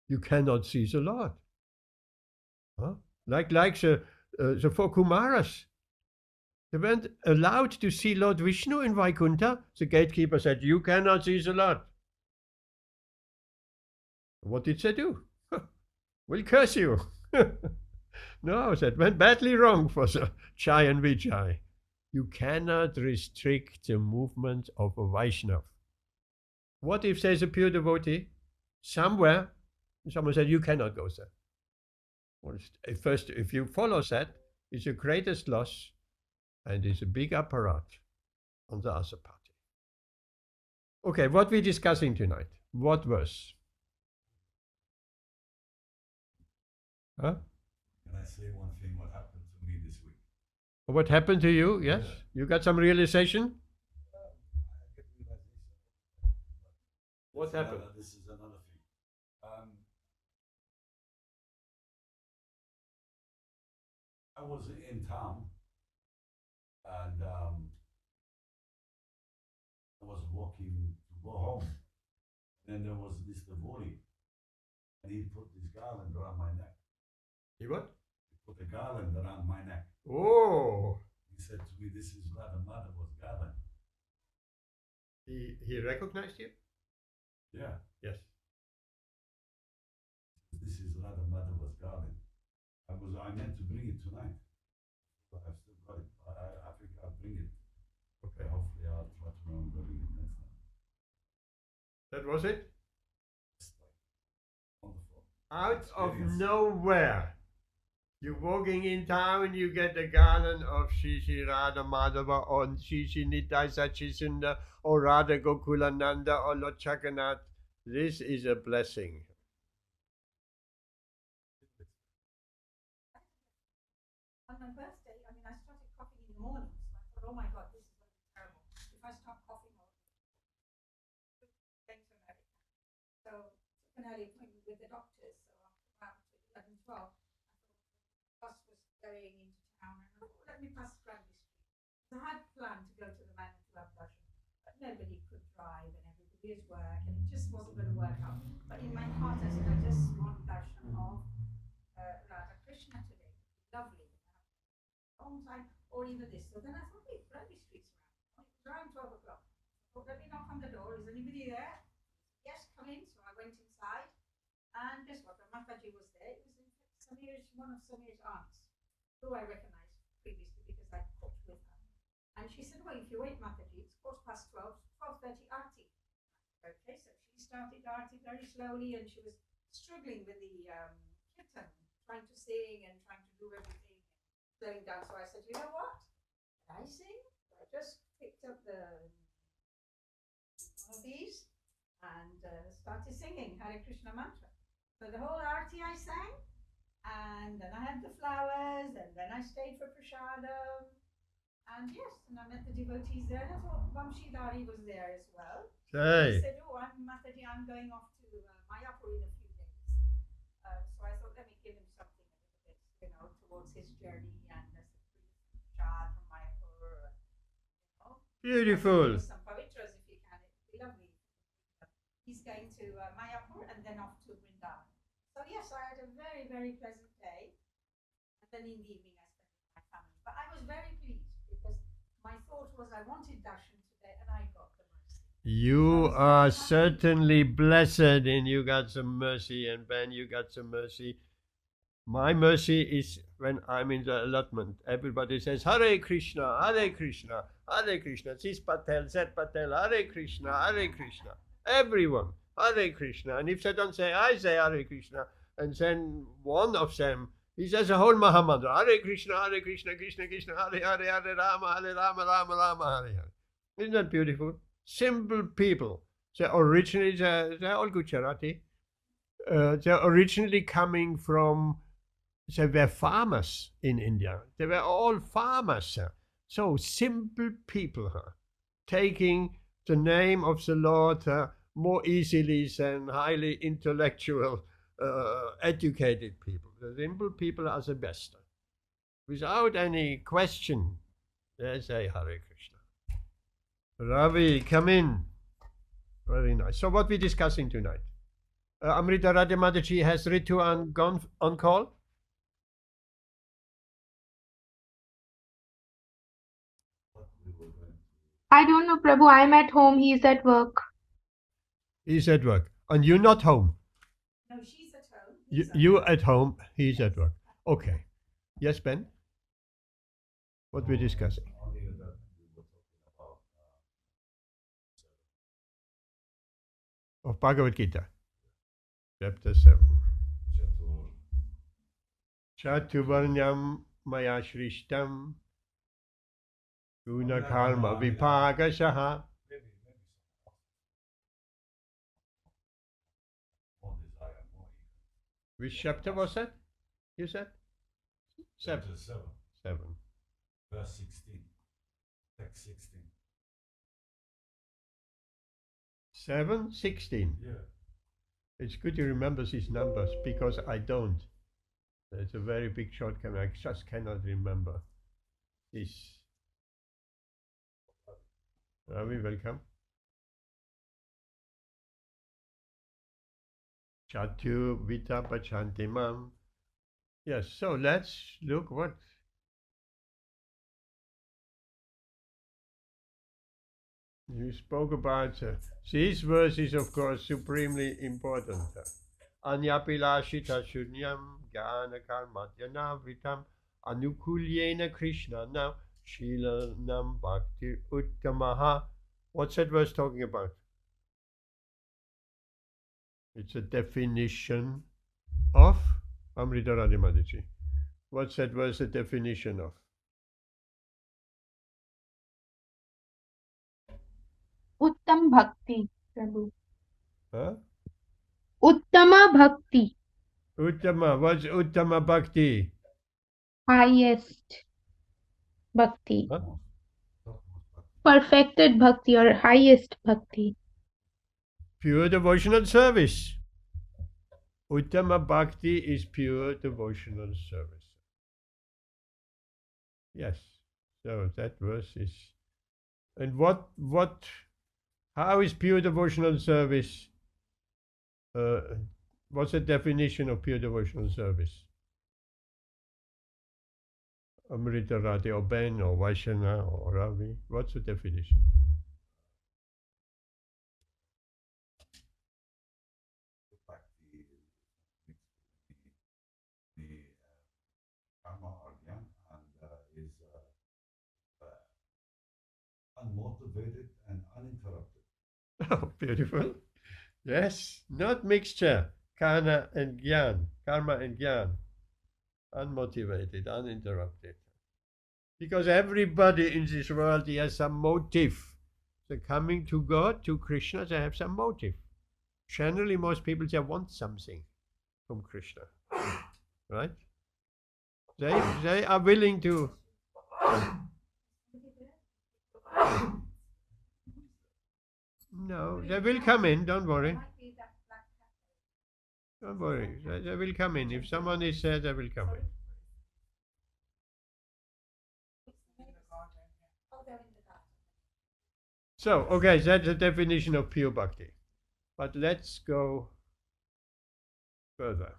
You cannot see the Lord. Huh? Like the four Kumaras. They weren't allowed to see Lord Vishnu in Vaikuntha. The gatekeeper said, you cannot see the Lord. What did they do? We'll curse you. No, that went badly wrong for the Chai and Vijay. You cannot restrict the movement of a Vaishnava. What if there's a pure devotee somewhere, and someone said, you cannot go there? Well, first, if you follow that, it's the greatest loss, and it's a big apparat on the other party. Okay, what we're discussing tonight? What verse? Huh? Can I say one thing? What happened to me this week? What happened to you? Yes? Yeah. You got some realization? I get realization. What happened? This is another thing. I was in town, and I was walking to go home. Then there was this devotee, and he put this garland around my neck. He what? He put a garland around my neck. Oh, He said to me, "This is Radha Madhava's garland." he recognized you? Yeah, Yes. this is Radha Madhava's garland. I meant to bring it tonight, but I've still got it. I think I'll bring it. Okay. Hopefully, I'll try to remember it next time. That was it? It's like wonderful. Out of Experience. nowhere. You're walking in town, you get the garland of Shri Shri Radha Madhava or Shri Shri Nitai Sachisunda or Radha Gokulananda or Lord Chakranath. This is a blessing. On my birthday, I started coughing in the morning, so I thought, oh my God, this is going to be terrible. If I stop coughing, I'll going to America. So took an early appointment with the doctors. So after about 11, 12, I thought the bus was going into town, and I thought, let me pass Granby Street. So I had planned to go to the man to have darshan, but nobody could drive, and everybody is work, and it just wasn't going to work out. But in my heart, I said, I just want darshan of Radha Krishna today. Lovely. Long time, or even this. So then I thought, wait, Granby Street's around. It's around 12 o'clock. So let me knock on the door. Is anybody there? Yes, come in. So I went inside, and guess what? The Mataji was there. It was in fact one of Samir's aunts, who I recognized previously because I cooked with her. And she said, well, if you wait, Mataji, it's 12:15, 12:30 Aarti. Okay, so she started Aarti very slowly, and she was struggling with the kirtan, trying to sing and trying to do everything. Slowing down, so I said, you know what? Can I sing? So I just picked up one of these and started singing Hare Krishna mantra. So the whole Aarti I sang, and then I had the flowers, and then I stayed for Prasadam, and yes, and I met the devotees there, and I thought Vamshi Dari was there as well. Hey. He said, oh, Mataji, I'm going off to Mayapur in a few days. So I thought, let me give him something a little bit, towards his journey, and chard from Mayapur. Beautiful. Some pavitras if you can, it'd be lovely. He's going to Mayapur and then off to Vrindavan. So yes, I had a very, very pleasant day. And then in the evening I spent with my family. But I was very pleased because my thought was I wanted darshan today and I got the mercy. You are certainly blessed, and you got some mercy, and Ben, you got some mercy. My mercy is when I'm in the allotment. Everybody says, Hare Krishna, Hare Krishna, Hare Krishna. Sis Patel, Zed Patel, Hare Krishna, Hare Krishna. Everyone, Hare Krishna. And if they don't say, I say Hare Krishna. And then one of them, he says a whole Mahamantra. Hare Krishna, Hare Krishna, Krishna Krishna, Hare Hare, Hare Rama, Hare Rama, Rama Rama, Hare Hare. Isn't that beautiful? simple people. They're originally, they're all Gujarati. They're originally coming from, they were farmers in India. They were all farmers. So simple people taking the name of the Lord more easily than highly intellectual, educated people. The simple people are the best. Without any question, they say Hare Krishna. Ravi, come in. Very nice. So what are we discussing tonight? Amrita Radhamadaji has Ritu and gone on call? I don't know, Prabhu. I'm at home. He's at work. He's at work. And you're not home? No, she's at home. You at home, he's at work. Okay. Yes, Ben? What we're discussing? Only that we were talking about Of Bhagavad Gītā, chapter 7. Chatuvarnyam maya shrishtam guna karma vipagasaha. more desire, more ego. Which chapter was that? You said? Chapter 7. verse 16, text 16. 7:16. Yeah. It's good to remember these numbers because I don't. It's a very big shortcoming. I just cannot remember this. Ravi, welcome. Chatu Vita Pachantimam. Yes, so let's look what. You spoke about these verses, of course, supremely important. Anyapilashita shunyam jnana karmadhyana vritam anukulyena Krishna. Now, Shilanam Bhakti Uttamaha. What's that verse talking about? It's a definition of Amrita Radhamadaji. What's that verse a definition of? Uttam Bhakti, Prabhu. Huh? Uttama Bhakti. Uttama. What's Uttama Bhakti? Highest Bhakti. Huh? Perfected Bhakti or highest Bhakti. Pure devotional service. Uttama Bhakti is pure devotional service. Yes. So that verse is. And how is pure devotional service? What's the definition of pure devotional service? Amrita Radhe or Ben or Vaishana or Ravi? What's the definition? The karma or jnana and is unmotivated and uninterrupted. Oh, beautiful. Yes, not mixture. Karma and Gyan. Unmotivated, uninterrupted. Because everybody in this world, he has some motive. They're coming to God, to Krishna, they have some motive. Generally, most people, they want something from Krishna. Right? They are willing to. No, they will come in, don't worry. Don't worry, they will come in. If someone is there, they will come in. So, okay, that's the definition of pure bhakti. But let's go further.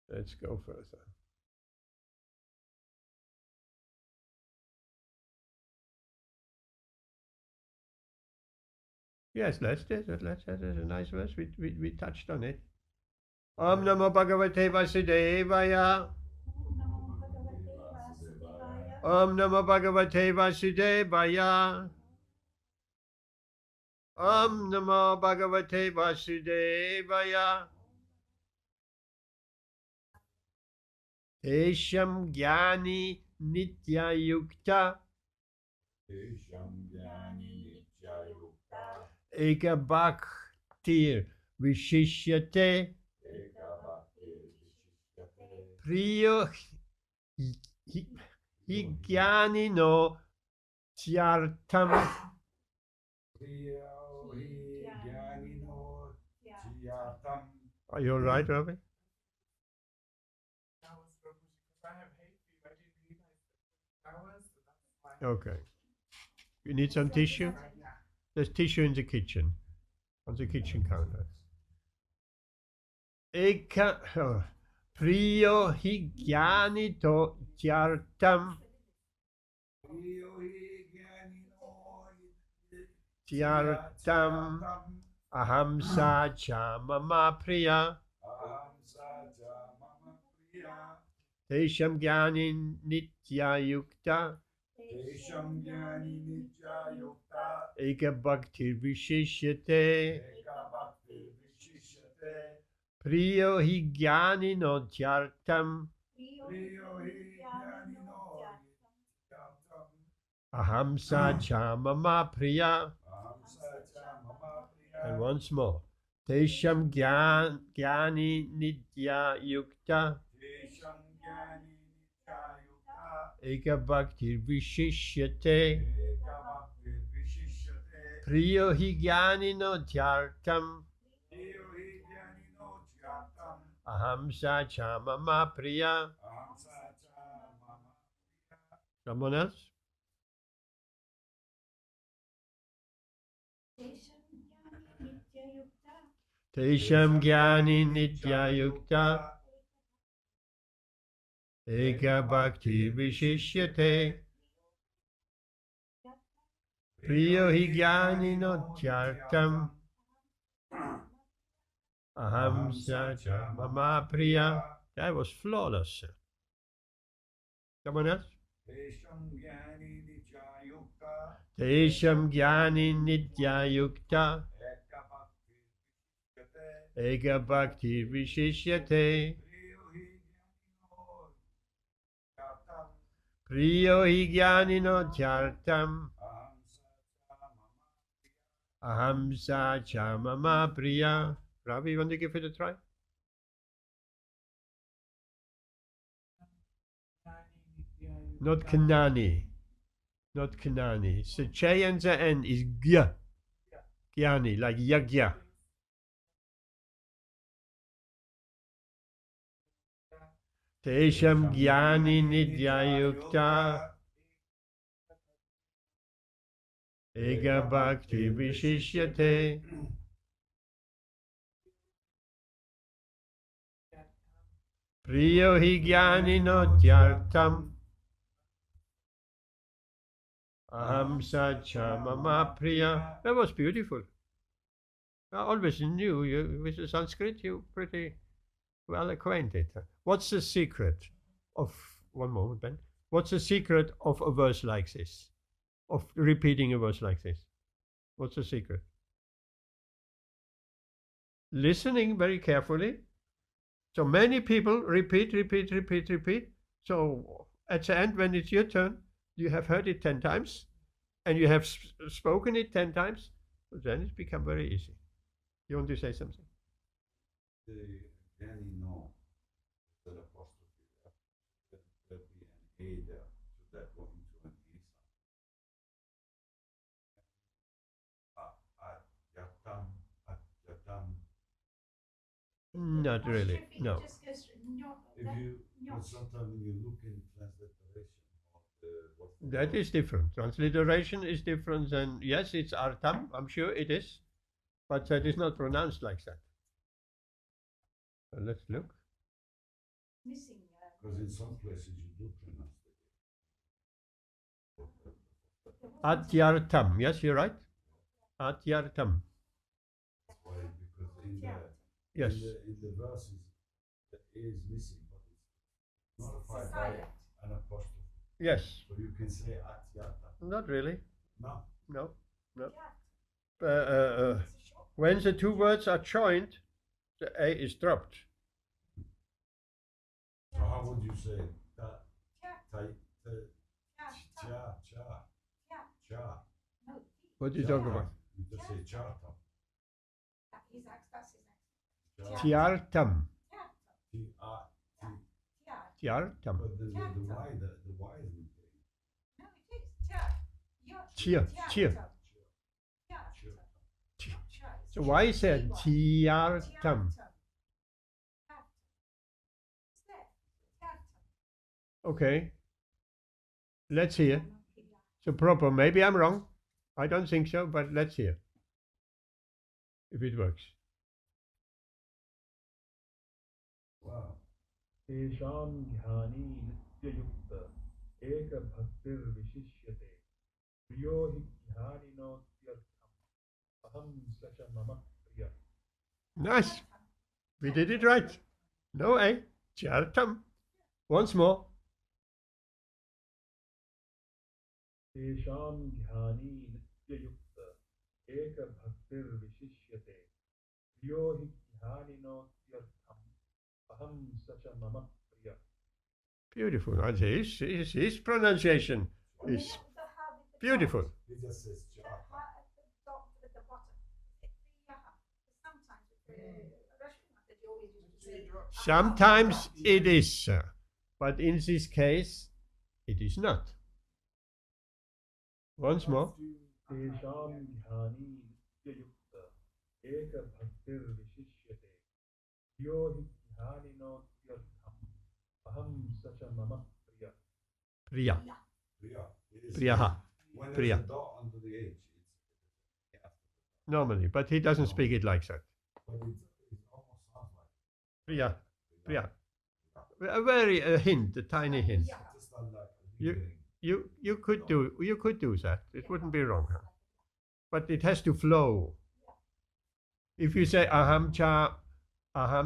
Let's go further. Yes, let's do that. That's a nice verse. We touched on it. Om Namo Bhagavate Vasudevaya. Om Namo Bhagavate Vasudevaya. Om Namo Bhagavate Vasudevaya. Tesham Jnani Nitya Yukta Tesham Jnani Nityayukta. Eka Bhaktir Vishishyate. Eka Bhaktir Vishishyate. Priyo Higyanino Tyartam. Priyo hi Jnanino Tyatam. Are you all right, Ravi? Okay. You need some tissue? There's tissue in the kitchen, on the kitchen counter. Eka Priyo Higyanito Tyartam. Priyo hi Jnanino Tyartam Ahamsa Cha Mama Priya. Aham Saja Mama Priya. Tesham Jnani Nitya Yukta. Tesham Jnani Nityayukta. Eka Bhaktir Vishishyate. Eka Bhaktir Vishishyate. Priyo Higyanino Tyartam. Priyo hi Jnanino Tyatam. Ahamsa Cha Mama Priya. Aham Saja Mama Priya. And once more. Tesham Jnani Nitya Yukta. Tesham Jnani Nityayukta. Eka Bhaktir Vishishyate. Eka Bhaktir Vishishyate. Priyo Higyanino Tyartam. Priyo hi Jnanino Tyatam. Ahamsa Cha Mama Priya. Aham Saja Mama Priya. Someone else? Tesham Jnani Nitya Yukta. Eka Bhakti Vishishyate. Priyo Higyanino Tyartam. Ahamsa Cha Mama Priya. That was flawless. Someone else? Tesham Jnani Nityayukta. Tesham Jnani Nitya Yukta. Eka Bhaktir Vishishyate. Eka Bhakti Vishishyate. Priyo hi Jnanino Priyo Higyanino Tyatam. Tyartam. Aham Saja Mama Priya. Ahamsa Cha Mama Priya. Ravi, you want to give it a try? Not Kanani. Not Kanani. So Che and the N is Gya. Gyani, like Yagya. Tesham Gyani Nityayukta. Eka Bhakti Vishishyate. Priyo Higyanino Tyartam. Ahamsa Cha Mama Priya. That was beautiful. I always knew you, with the Sanskrit, you're pretty well acquainted. What's the secret of, one moment, Ben. What's the secret of a verse like this? Of repeating a verse like this? What's the secret? Listening very carefully. So many people repeat. So at the end, when it's your turn, you have heard it 10 times and you have spoken it 10 times. So then it's become very easy. You want to say something? The Jnanino, the apostrophe, there be an A there, so that go into an E sound. Atyatam. Not really, no. If you, but sometimes when you look in transliteration of what's the That word, is different. Transliteration is different than, yes, it's Artam, I'm sure it is, but that is not pronounced like that. So let's look. Missing. because in some places you do pronounce it. Atyartam, yes, you're right. Atyartam, Why? Because in the yes. in the verses the A is missing, but it's modified by silent. an apostrophe. Yes, So you can say atyata. not really, No. no. When the two words are joined, the A is dropped. So how would you say ta, ta, ta, cha, cha? Cha. No, What do you talk about? You just say chartam. his accent, that's his accent. Tiartam. T-R-T. Tiartam. But the Y, the Y isn't there. No, it is. Cheer. Cheer. Cheer. So why is it Tiartam? Okay. Let's hear. So proper. Maybe I'm wrong. I don't think so, but let's hear. If it works. Wow. तेषां ध्यानी नित्ययुक्त एकभक्तिर्विशिष्यते प्रियो हि ध्यानिनोत्यर्थम् अहं स च मम प्रियः. Nice. We did it right. No, eh? Tiartam. Once more. तेषां ध्यानी नित्ययुक्त एकभक्तिर्विशिष्यते प्रियो हि ध्यानिनोत्यर्थम् अहं स च मम प्रियः. Beautiful. And his pronunciation is beautiful. He just says chartam. Sometimes it is, but in this case, it is not. Once more. तेषां ध्यानी नित्ययुक्त एकभक्तिर्विशिष्यते प्रियो हि ध्यानिनोत्यर्थम् अहं स च मम प्रियः. Priya. Priya. It is- Priyaha. When there's Priya. a dot under the H, it's Normally, but he doesn't speak it like that. but it almost sounds like Priya. Priya. A very hint, a tiny hint. just a like You- lingering. You could do that. It wouldn't be wrong, huh? But it has to flow. If you say aham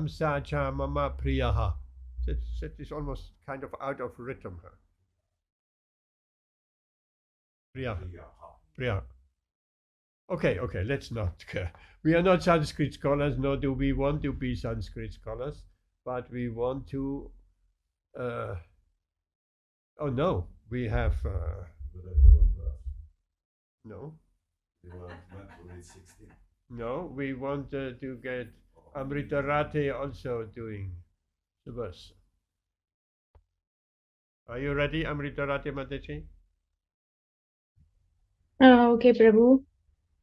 sa cha mama priyaha, that is almost kind of out of rhythm, huh? Priya. Priyaha. Priya. Okay, let's not. We are not Sanskrit scholars, nor do we want to be Sanskrit scholars, but we want to. Oh no, we have. But I put on verse. No, We went to read 16. no, we want to get Amritarate also doing the verse. Are you ready, Amritarate Mataji? Okay, Prabhu.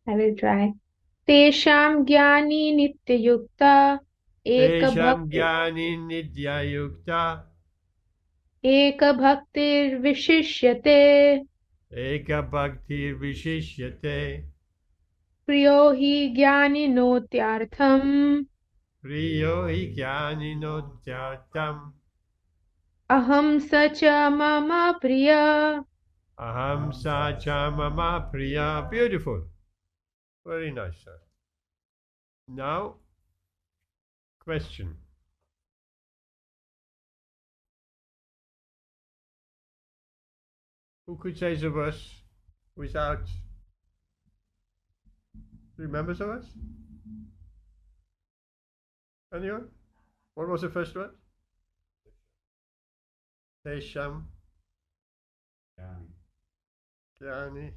I will try. Tesham gyani nityayukta Tesham jnani nityayukta ekabhaktir vishishyate eka bhakti vishishyate priyo hi gyani notyartham priyo hi jnanino tyatam aham sacha mama priya. aham sa cha mama priya. Beautiful. Very nice, sir. Now, question. Who could say the verse without? Remember the verse? Anyone? What was the first word? Tesham Yani. Jnani.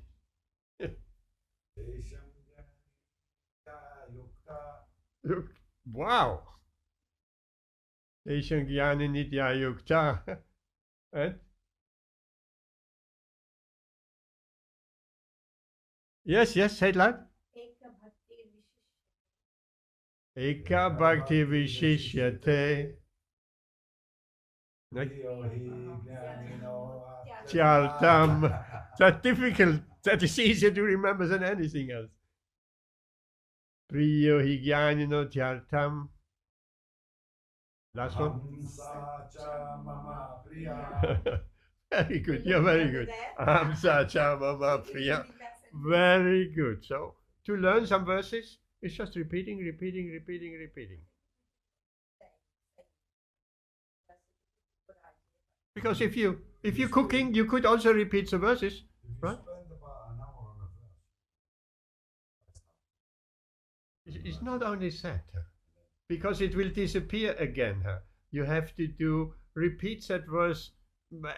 Tesham yukta. Look, wow. Tesham Jnani Nitya Yukta. And? Yes, say it loud. Eka Bhakti Vishishyate. Priyo hi jnanino Chartam. That's difficult. That is easier to remember than anything else. Priyo hi jnanino chartam. Last one. Hamsa cha mama priya. Very good. You're very good. Hamsa cha mama priya. Very good. So to learn some verses, it's just repeating. Because if you're cooking, you could also repeat the verses, If you right? spend about an hour on a verse, It's not only that, because it will disappear again. You have to repeat that verse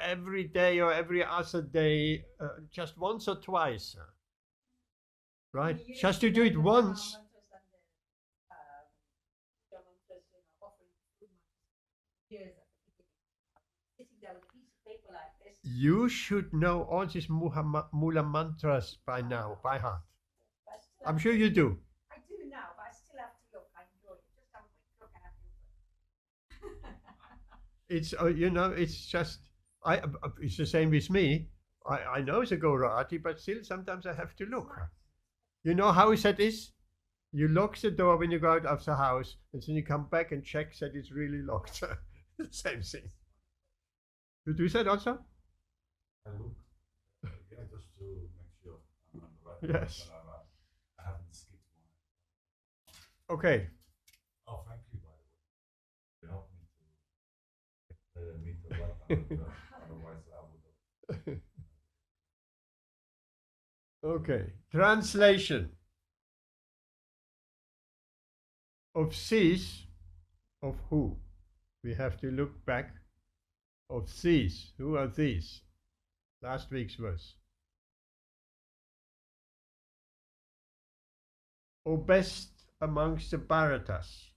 every day or every other day, just once or twice. Right? You Just to used do know it the once. mantras and the mantras, offering food years at the beginning. Sitting there with a piece of paper like this. You should know all these Mula mantras by now, by heart. But I still I'm have sure to- you do. I do now, but I still have to look. I enjoy it. Just have a quick look and have to It's it's just it's the same with me. I know it's a Gaurati, but still sometimes I have to look. You know how that is? You lock the door when you go out of the house, and then you come back and check that it's really locked. Same thing. You do that also? I look, yeah, just to make sure I'm on the right. Yes. But I haven't skipped one. Okay. Oh, thank you, by the way. You helped me to meet the right. Otherwise, I would have. Okay. Translation. Of these, of who? We have to look back. Of these, who are these? Last week's verse. O best amongst the Bharatas.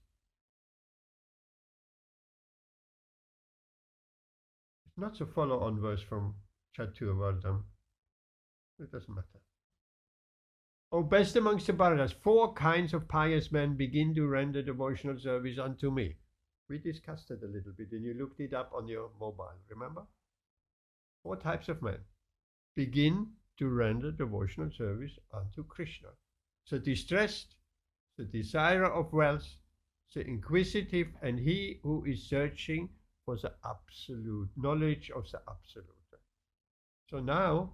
It's not a follow-on verse from Chaturvardham. It doesn't matter. O best amongst the Bharatas, 4 kinds of pious men begin to render devotional service unto me. We discussed it a little bit and you looked it up on your mobile, remember? 4 types of men begin to render devotional service unto Krishna. The distressed, the desirer of wealth, the inquisitive, and he who is searching for the absolute, knowledge of the absolute. So now,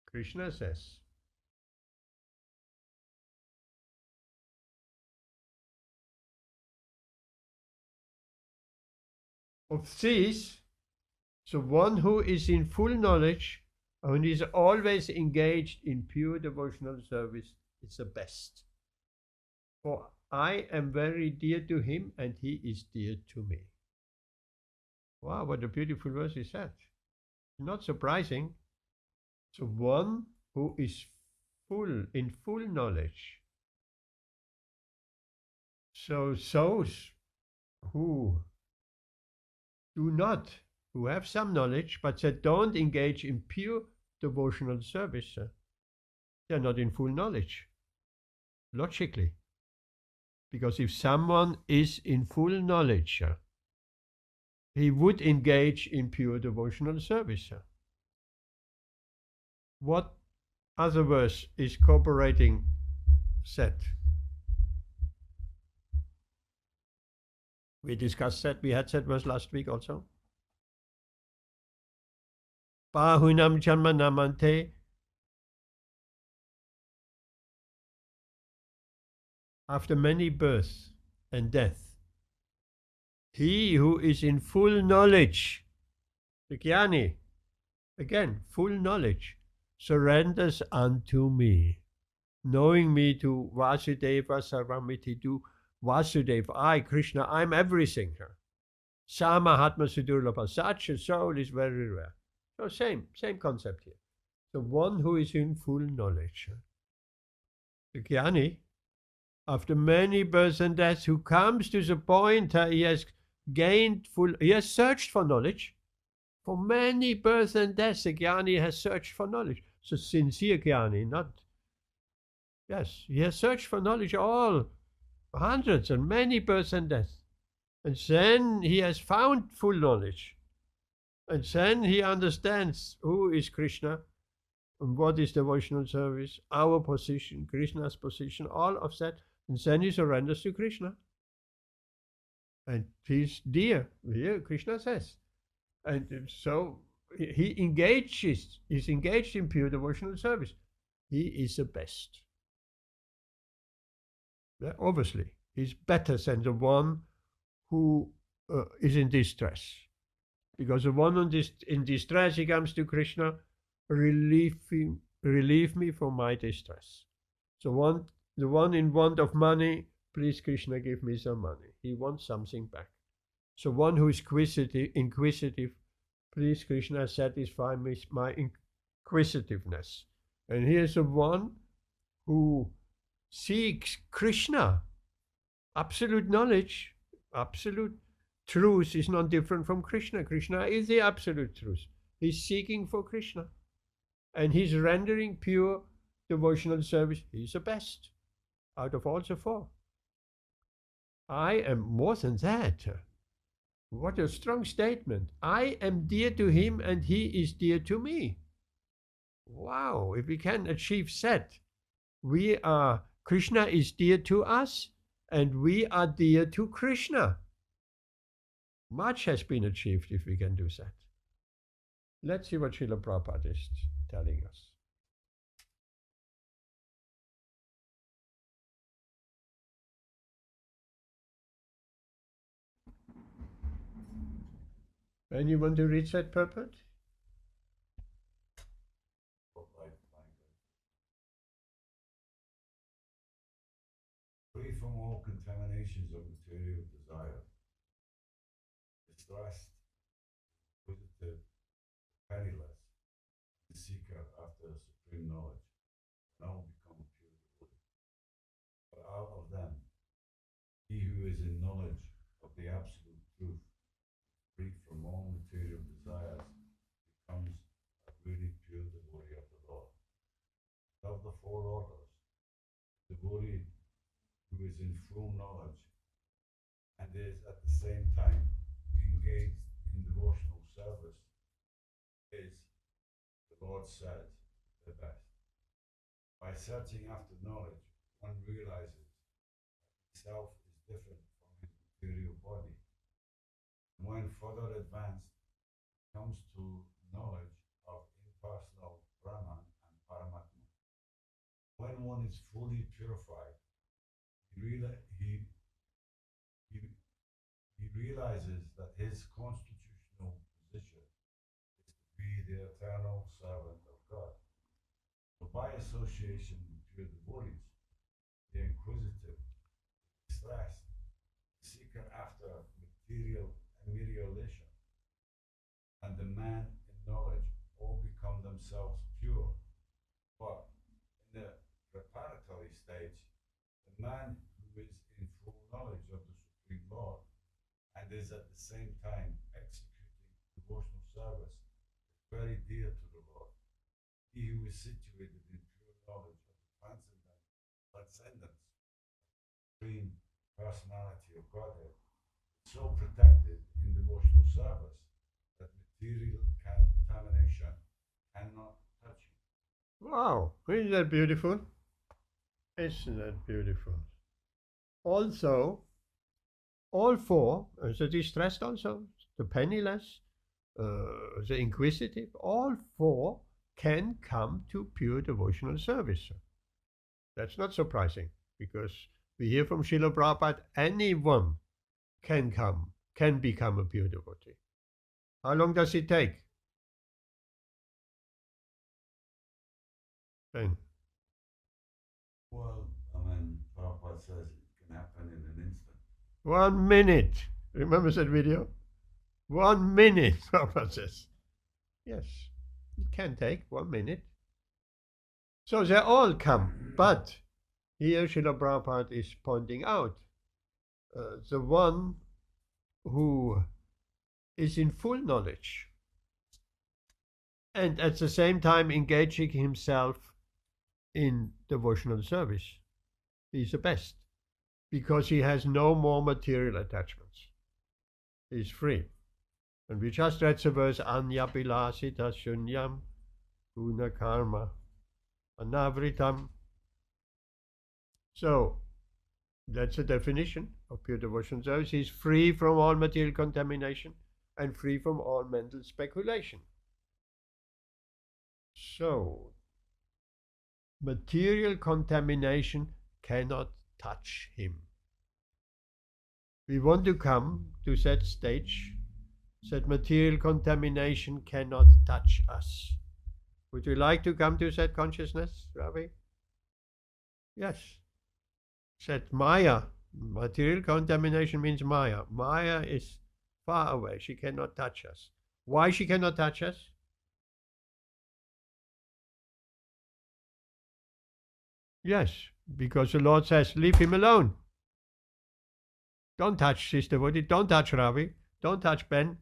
Krishna says, of these, the one who is in full knowledge and is always engaged in pure devotional service is the best. For I am very dear to him and he is dear to me. Wow, what a beautiful verse is that. Not surprising. The one who is in full knowledge. So those who do not, who have some knowledge, but that don't engage in pure devotional service, they're not in full knowledge, logically. Because if someone is in full knowledge, he would engage in pure devotional service. What other verse is corroborating that? We discussed that. We had that verse last week also. Bahunam janma namante. After many births and death, he who is in full knowledge, the jnani, again, full knowledge, surrenders unto me, knowing me to Vasudeva Sarvamiti, to Vasudeva, I, Krishna, I'm everything. Samahatma Sudurlabha, such a soul is very rare. So same concept here. The one who is in full knowledge. The jnani, after many births and deaths, who comes to the point he has he has searched for knowledge. For many births and deaths, the jnani has searched for knowledge. So sincere jnani, not, yes, he has searched for knowledge all hundreds and many births and deaths. And then he has found full knowledge. And then he understands who is Krishna and what is devotional service, our position, Krishna's position, all of that. And then he surrenders to Krishna. And he's dear, here Krishna says. And so he is engaged in pure devotional service. He is the best. Yeah, obviously, he's better than the one who is in distress. Because the one in distress, he comes to Krishna, relieve me from my distress. So the one in want of money, please Krishna, give me some money. He wants something back. So one who is inquisitive, please Krishna satisfy my inquisitiveness. And here's the one who seeks Krishna. Absolute knowledge, absolute truth is not different from Krishna. Krishna is the absolute truth. He's seeking for Krishna. And he's rendering pure devotional service. He's the best out of all the four. I am more than that. What a strong statement. I am dear to him and he is dear to me. Wow, if we can achieve that, Krishna is dear to us and we are dear to Krishna. Much has been achieved if we can do that. Let's see what Srila Prabhupada is telling us. Anyone to read that purport? Free from all contaminations of material desire, distressed, inquisitive, penniless, the seeker after supreme knowledge, and all become pure devotee. But out of them, he who is in knowledge of the absolute truth, free from all material desires, becomes a really pure devotee of the Lord. Of the four orders, devotee who is in full knowledge and is at the same time engaged in devotional service is, the Lord said, the best. By searching after knowledge, one realizes that himself is different from his material body. And when further advanced, comes to knowledge of impersonal Brahman and Paramatma. When one is fully purified, he realizes that his constitutional position is to be the eternal servant of God. So by association with pure devotees, the inquisitive, the distressed, the seeker after material amelioration, and the man in knowledge all become themselves pure. But in the preparatory stage, the man who is in full knowledge of the Supreme Lord and is at the same time executing devotional service is very dear to the Lord. He who is situated in pure knowledge of the transcendence, Supreme Personality of Godhead, is so protected in devotional service that material contamination cannot touch him. Wow, isn't that beautiful? Isn't that beautiful? Also, all four, the distressed also, the penniless, the inquisitive, all four can come to pure devotional service. That's not surprising because we hear from Srila Prabhupada, anyone can become a pure devotee. How long does it take? Then. Well, Prabhupada says it can happen in an instant. 1 minute. Remember that video? 1 minute, Prabhupada says. Yes, it can take 1 minute. So they all come, but here Srila Prabhupada is pointing out the one who is in full knowledge and at the same time engaging himself in devotional service. He's the best because he has no more material attachments. He's free. And we just read the verse, Anya Pilasita Shunyam Guna Karma Anavritam. So that's the definition of pure devotional service. He's free from all material contamination and free from all mental speculation. So material contamination cannot touch him. We want to come to that stage that material contamination cannot touch us. Would you like to come to that consciousness, Ravi? Yes. That Maya, material contamination means Maya. Maya is far away. She cannot touch us. Why she cannot touch us? Yes, because the Lord says, leave him alone. Don't touch Sister Woody, don't touch Ravi, don't touch Ben.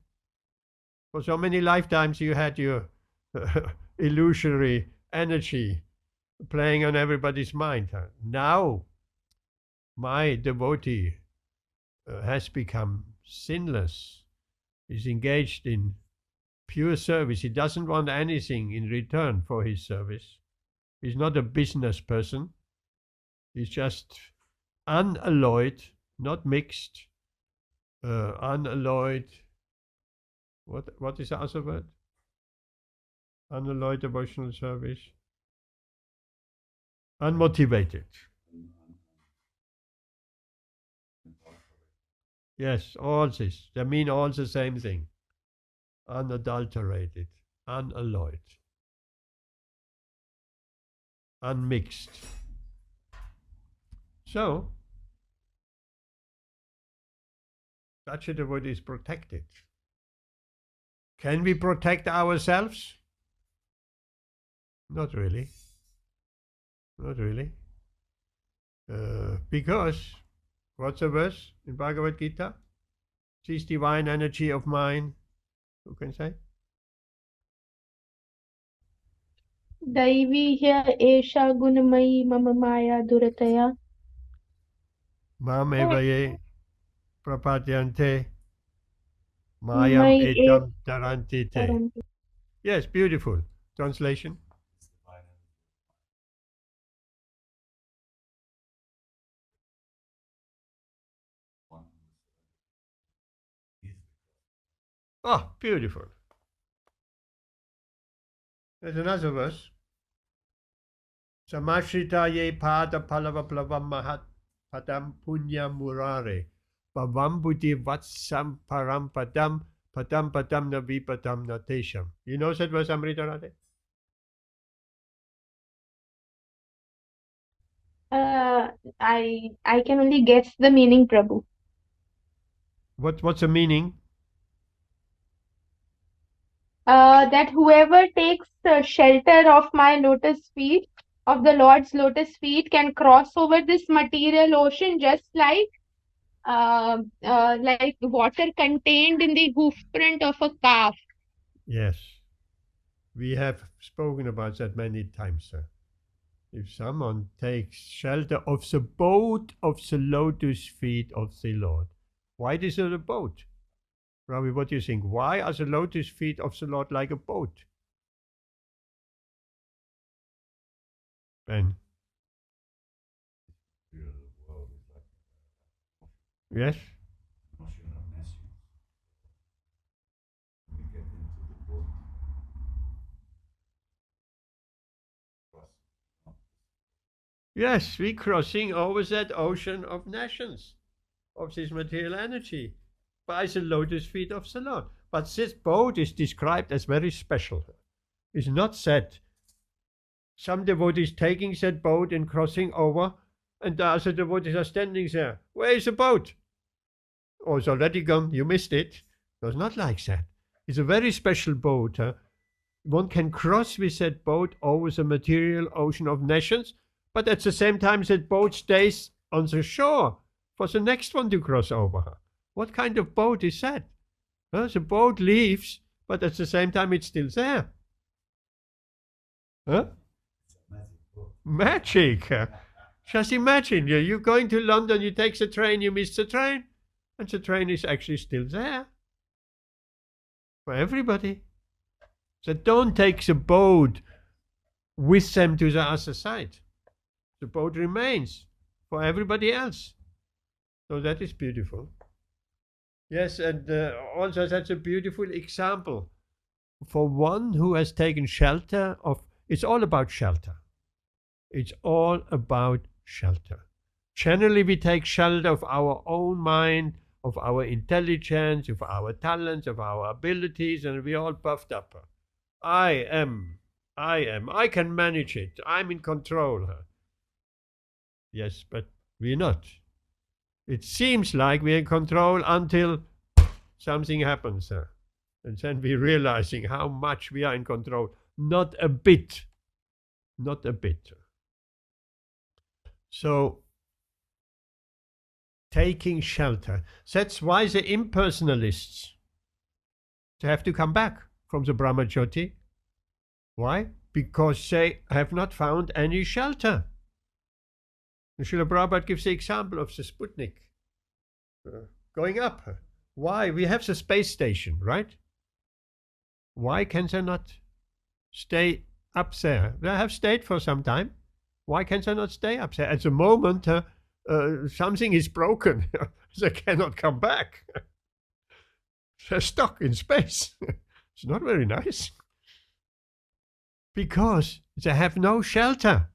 For so many lifetimes you had your illusory energy playing on everybody's mind. Now, my devotee has become sinless, is engaged in pure service. He doesn't want anything in return for his service. He's not a business person. He's just unalloyed, not mixed, unalloyed. What is the other word? Unalloyed devotional service. Unmotivated. Yes, all this. They mean all the same thing. Unadulterated, unalloyed, unmixed. So, such a devotee is protected. Can we protect ourselves? Not really. Not really. Because, what's the verse in Bhagavad Gītā? This divine energy of mine, who can say? Daivihya esha gunamayi mama maya durataya. Mam evaye prapadyante mayam Mai etam taranti te. taranti. Yes, beautiful. Translation? Oh, beautiful. There's another verse. Samashrita ye pada palava plavam mahat padam punya murare bhavam buddhi vatsam param padam padam na vipadam na tesham. You know that verse, Amrita Radhe? I can only guess the meaning, Prabhu. What's the meaning? That whoever takes shelter of my lotus feet, of the Lord's lotus feet, can cross over this material ocean just like water contained in the hoof print of a calf. Yes. We have spoken about that many times, sir. If someone takes shelter of the boat of the lotus feet of the Lord. Why is it a boat? Ravi, what do you think? Why are the lotus feet of the Lord like a boat? Ben? Yes? Yes, we're crossing over that ocean of nations, of this material energy, by the lotus feet of the Lord. But this boat is described as very special. It's not said some devotees taking that boat and crossing over, and the other devotees are standing there. Where is the boat? Oh, it's already gone. You missed it. No, it's not like that. It's a very special boat. One can cross with that boat over the material ocean of nations, but at the same time that boat stays on the shore for the next one to cross over. What kind of boat is that? The boat leaves, but at the same time it's still there. Huh? Magic. Just imagine, you're going to London, you take the train, you miss the train, and the train is actually still there. For everybody. So don't take the boat with them to the other side. The boat remains for everybody else. So that is beautiful. Yes, and also that's a beautiful example for one who has taken shelter of, it's all about shelter. It's all about shelter. Generally, we take shelter of our own mind, of our intelligence, of our talents, of our abilities, and we're all puffed up. I can manage it. I'm in control. Yes, but we're not. It seems like we're in control until something happens. And then we're realizing how much we are in control. Not a bit. Not a bit. So, taking shelter. That's why the impersonalists, they have to come back from the Brahmajyoti. Why? Because they have not found any shelter. Srila Prabhupada gives the example of the Sputnik going up. Why? We have the space station, right? Why can they not stay up there? They have stayed for some time. Why can they not stay up there? At the moment, something is broken. They cannot come back. They're stuck in space. It's not very nice. Because they have no shelter.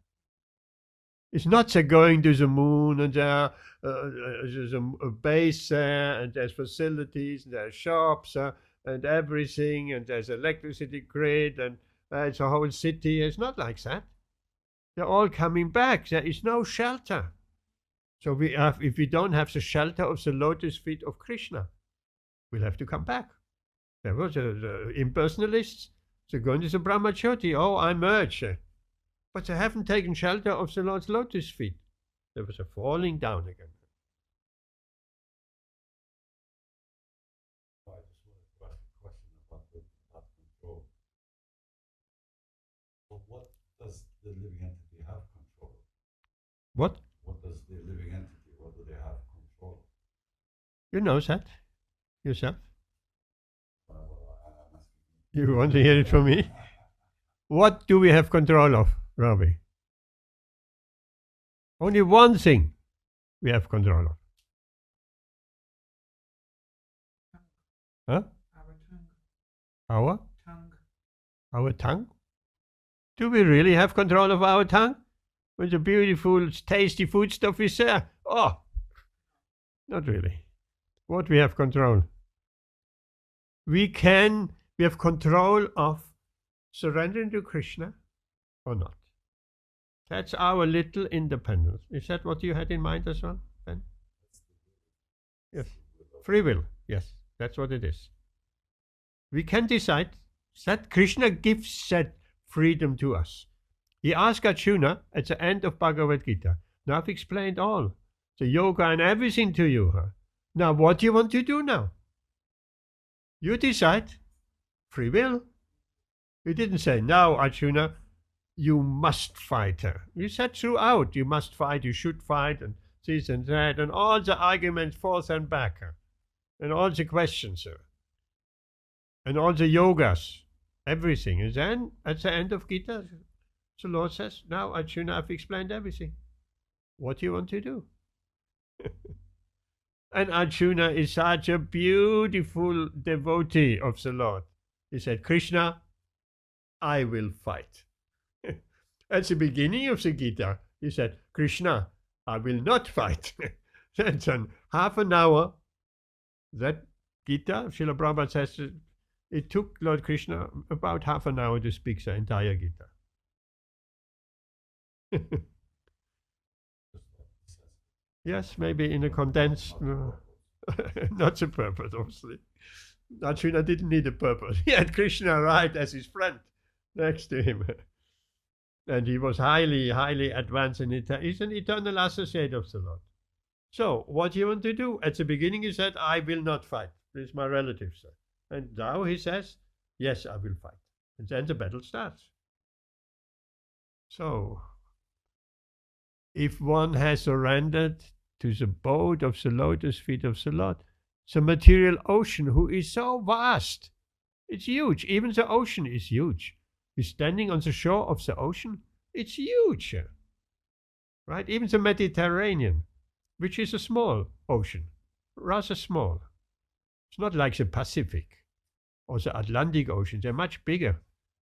It's not they're going to the moon and there's a base there and there's facilities and there's shops and everything and there's electricity grid and it's a whole city. It's not like that. They're all coming back. There is no shelter. So if we don't have the shelter of the lotus feet of Krishna, we'll have to come back. There was the impersonalists. They're going to the Brahmajyoti. Oh, I merge. But they haven't taken shelter of the Lord's lotus feet. There was a falling down again. I just wanted to ask a question about control. Well, what does the living entity have control of? What? What does the living entity, what do they have control of? You know that yourself. I'm asking You want to hear it from me? What do we have control of, Ravi? Only one thing we have control of. Huh? Our tongue. Our? Tongue. Our tongue? Do we really have control of our tongue? When the beautiful, tasty food stuff is there? Oh, not really. What we have control? We have control of surrendering to Krishna or not. That's our little independence. Is that what you had in mind as well, Ben? Yes. Free will. Yes, that's what it is. We can decide that Krishna gives that freedom to us. He asked Arjuna at the end of Bhagavad Gītā, now I've explained all, the yoga and everything to you. Now what do you want to do now? You decide. Free will. He didn't say, now Arjuna, you must fight. He said throughout, you must fight, you should fight, and this and that, and all the arguments forth and back, and all the questions, and all the yogas, everything. And then at the end of Gita, the Lord says, now Arjuna, I've explained everything. What do you want to do? And Arjuna is such a beautiful devotee of the Lord. He said, Krishna, I will fight. At the beginning of the Gita, he said, Krishna, I will not fight. Then half an hour, that Gita, Srila Prabhupada says, it took Lord Krishna about half an hour to speak the entire Gita. Yes, maybe in a condensed, not the purpose, obviously. Arjuna didn't need a purpose. He had Krishna right as his friend next to him. And he was highly, highly advanced in it. He's an eternal associate of the Lord. So, what do you want to do? At the beginning he said, I will not fight. This is my relative, sir. And now he says, yes, I will fight. And then the battle starts. So, if one has surrendered to the boat of the lotus feet of the Lord, the material ocean, who is so vast, it's huge. Even the ocean is huge. You're standing on the shore of the ocean, it's huge. Right? Even the Mediterranean, which is a small ocean, rather small. It's not like the Pacific or the Atlantic Ocean. They're much bigger.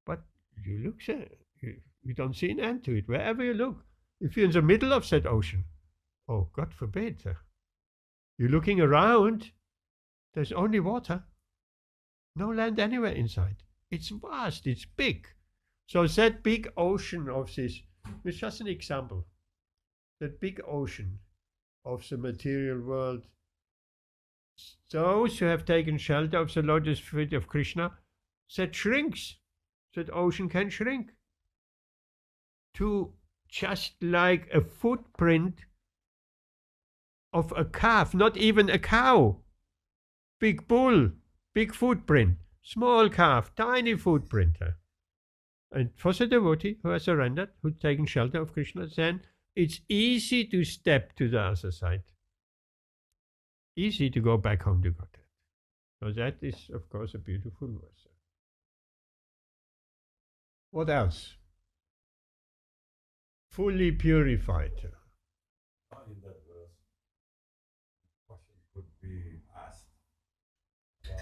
But you look there, you don't see an end to it. Wherever you look, if you're in the middle of that ocean, oh, God forbid, you're looking around, there's only water. No land anywhere inside. It's vast, it's big. So that big ocean of this, it's just an example. That big ocean of the material world, those who have taken shelter of the lotus feet of Krishna, that shrinks, that ocean can shrink to just like a footprint of a calf, not even a cow. Big bull, big footprint, small calf, tiny footprint. And for the devotee who has surrendered, who's taken shelter of Krishna, then it's easy to step to the other side. Easy to go back home to Godhead. So that is, of course, a beautiful verse. What else? Fully purified. In that verse, question could be asked about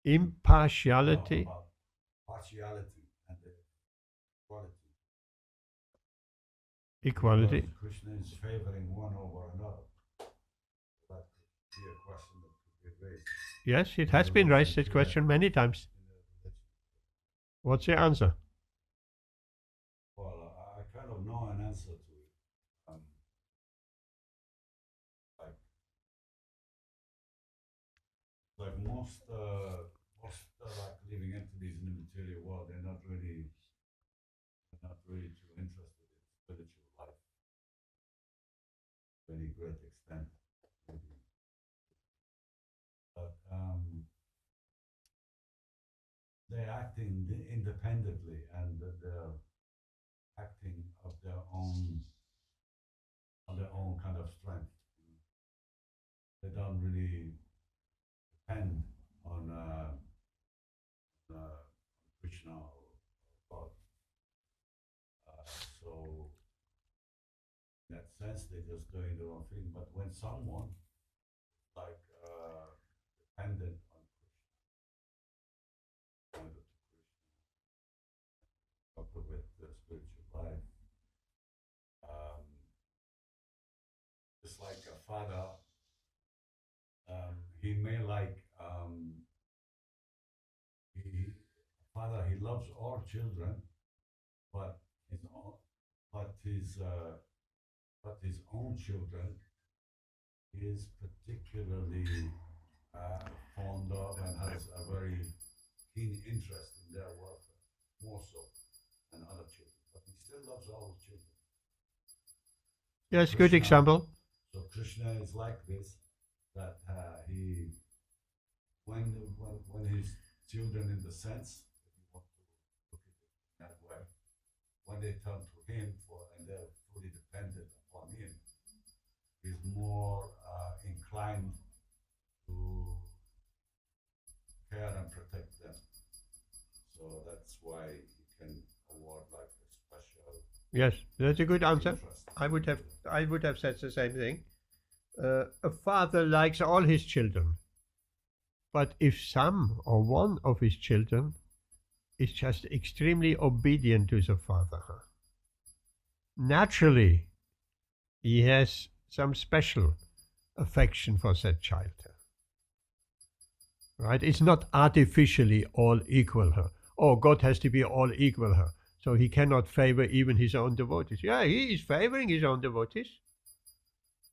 Impartiality. about partiality and equality. Equality. Because Krishna is favoring one over another. That could be a question that could be raised. Yes, it has been raised, this question, many times. What's the answer? Well, I kind of know an answer to it. Like most like living entities in the material world, they're not really too interested in spiritual life to any great extent. Maybe. But they're acting independently, and they're acting of their own kind of strength. They don't really depend on Krishna or God. So in that sense, they're just doing their own thing. But when someone like dependent on Krishna, coupled with the spiritual life, just like a father, he may like he loves all children, but his own children he is particularly fond of and has a very keen interest in their welfare, more so than other children. But he still loves all children. Yes, Krishna, good example. So Krishna is like this, that he, when his children, in the sense, if you want to look at it that way, when they turn to him and they're fully dependent upon him, he's more inclined to care and protect them. So that's why he can award like a special. Yes, that's a good answer. interest. I would have said the same thing. A father likes all his children, but if some or one of his children is just extremely obedient to the father, naturally he has some special affection for that child. Right? It's not artificially all equal. Oh, God has to be all equal. So he cannot favor even his own devotees. Yeah, he is favoring his own devotees.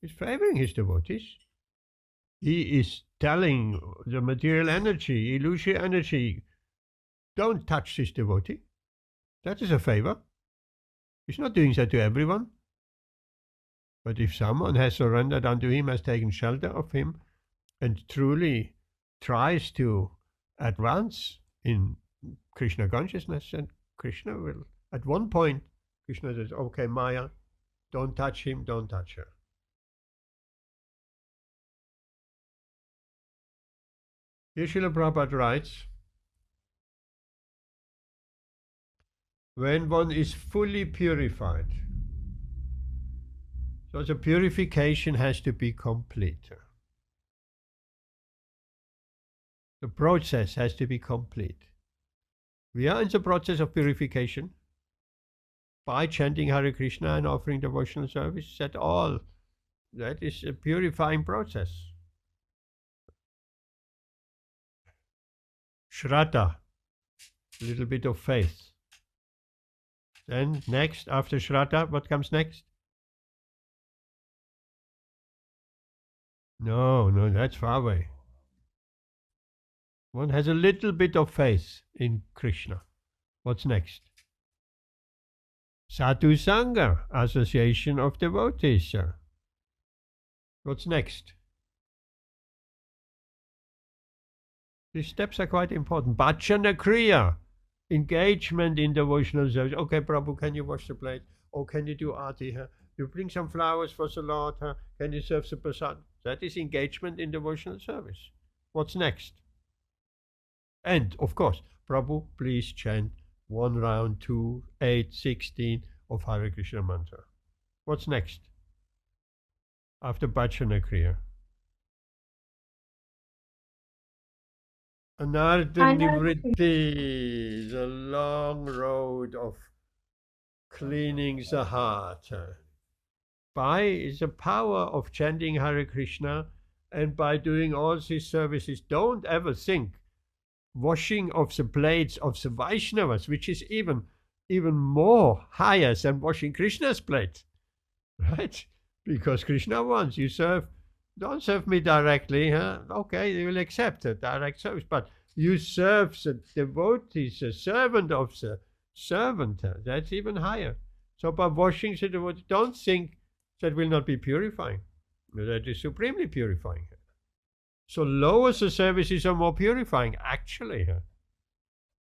He's favoring his devotees. He is telling the material energy, illusory energy, don't touch this devotee. That is a favor. He's not doing that to everyone. But if someone has surrendered unto him, has taken shelter of him, and truly tries to advance in Krishna consciousness, and Krishna will, at one point, Krishna says, okay, Maya, don't touch him, don't touch her. Here Srila Prabhupada writes, when one is fully purified, so the purification has to be complete. The process has to be complete. We are in the process of purification by chanting Hare Krishna and offering devotional service. That is a purifying process. Shraddha, a little bit of faith. Then next, after Shraddha, what comes next? No, no, that's far away. One has a little bit of faith in Krishna. What's next? Sadhu Sangha, association of devotees, sir. What's next? These steps are quite important. Bhajana Kriya, engagement in devotional service. Okay, Prabhu, can you wash the plate? Oh, can you do arti? Huh? You bring some flowers for the Lord? Huh? Can you serve the prasad? That is engagement in devotional service. What's next? And, of course, Prabhu, please chant 1 round, 2, 8, 16 of Hare Krishna mantra. What's next? After Bhajana Kriya. Anartha Nivritti, the long road of cleaning the heart. By the power of chanting Hare Krishna and by doing all these services, don't ever think washing of the plates of the Vaishnavas, which is even more higher than washing Krishna's plate, right? Because Krishna wants you don't serve me directly, huh? Okay, they will accept a direct service, but you serve the devotees, the servant of the servant. That's even higher. So by washing the devotee, don't think that will not be purifying. That is supremely purifying. So lower the services are more purifying, actually,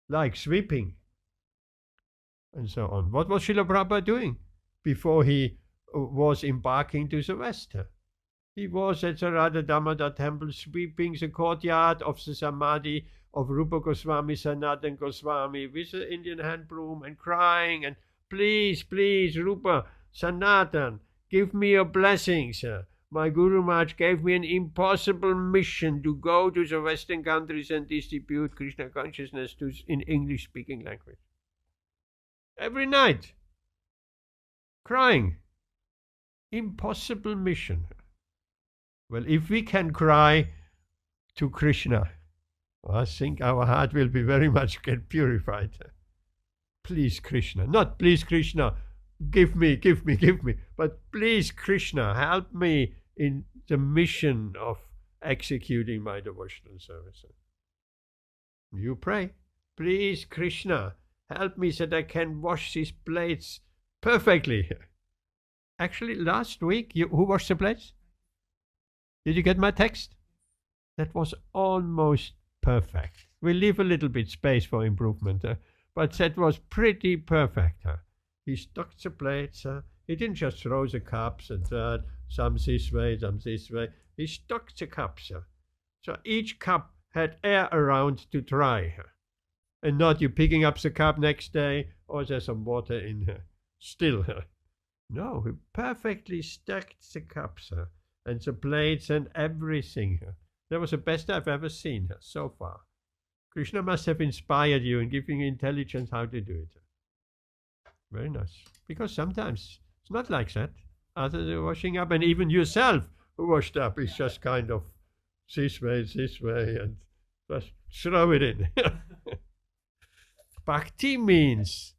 like sweeping and so on. What was Srila Prabhupada doing before he was embarking to the West? He was at the Radha Damodar temple sweeping the courtyard of the Samadhi of Rupa Goswami, Sanatan Goswami with the Indian hand broom and crying and please, please, Rupa, Sanatan, give me your blessings. My Guru Maharaj gave me an impossible mission to go to the Western countries and distribute Krishna consciousness in English-speaking language. Every night, crying. Impossible mission. Well, if we can cry to Krishna, I think our heart will be very much get purified. Please, Krishna. Not please, Krishna, give me, but please, Krishna, help me in the mission of executing my devotional service. You pray, please, Krishna, help me so that I can wash these plates perfectly. Actually, last week, who washed the plates? Did you get my text? That was almost perfect. We leave a little bit space for improvement, but that was pretty perfect. He stuck the plates. He didn't just throw the cups and some this way, some this way. He stuck the cups. So each cup had air around to dry. And not you picking up the cup next day, or there's some water in here. Still. No, he perfectly stacked the cups and the plates and everything. That was the best I've ever seen so far. Krishna must have inspired you and giving you intelligence how to do it. Very nice. Because sometimes it's not like that. Others are washing up, and even yourself who washed up is just kind of this way, and just throw it in. Bhakti means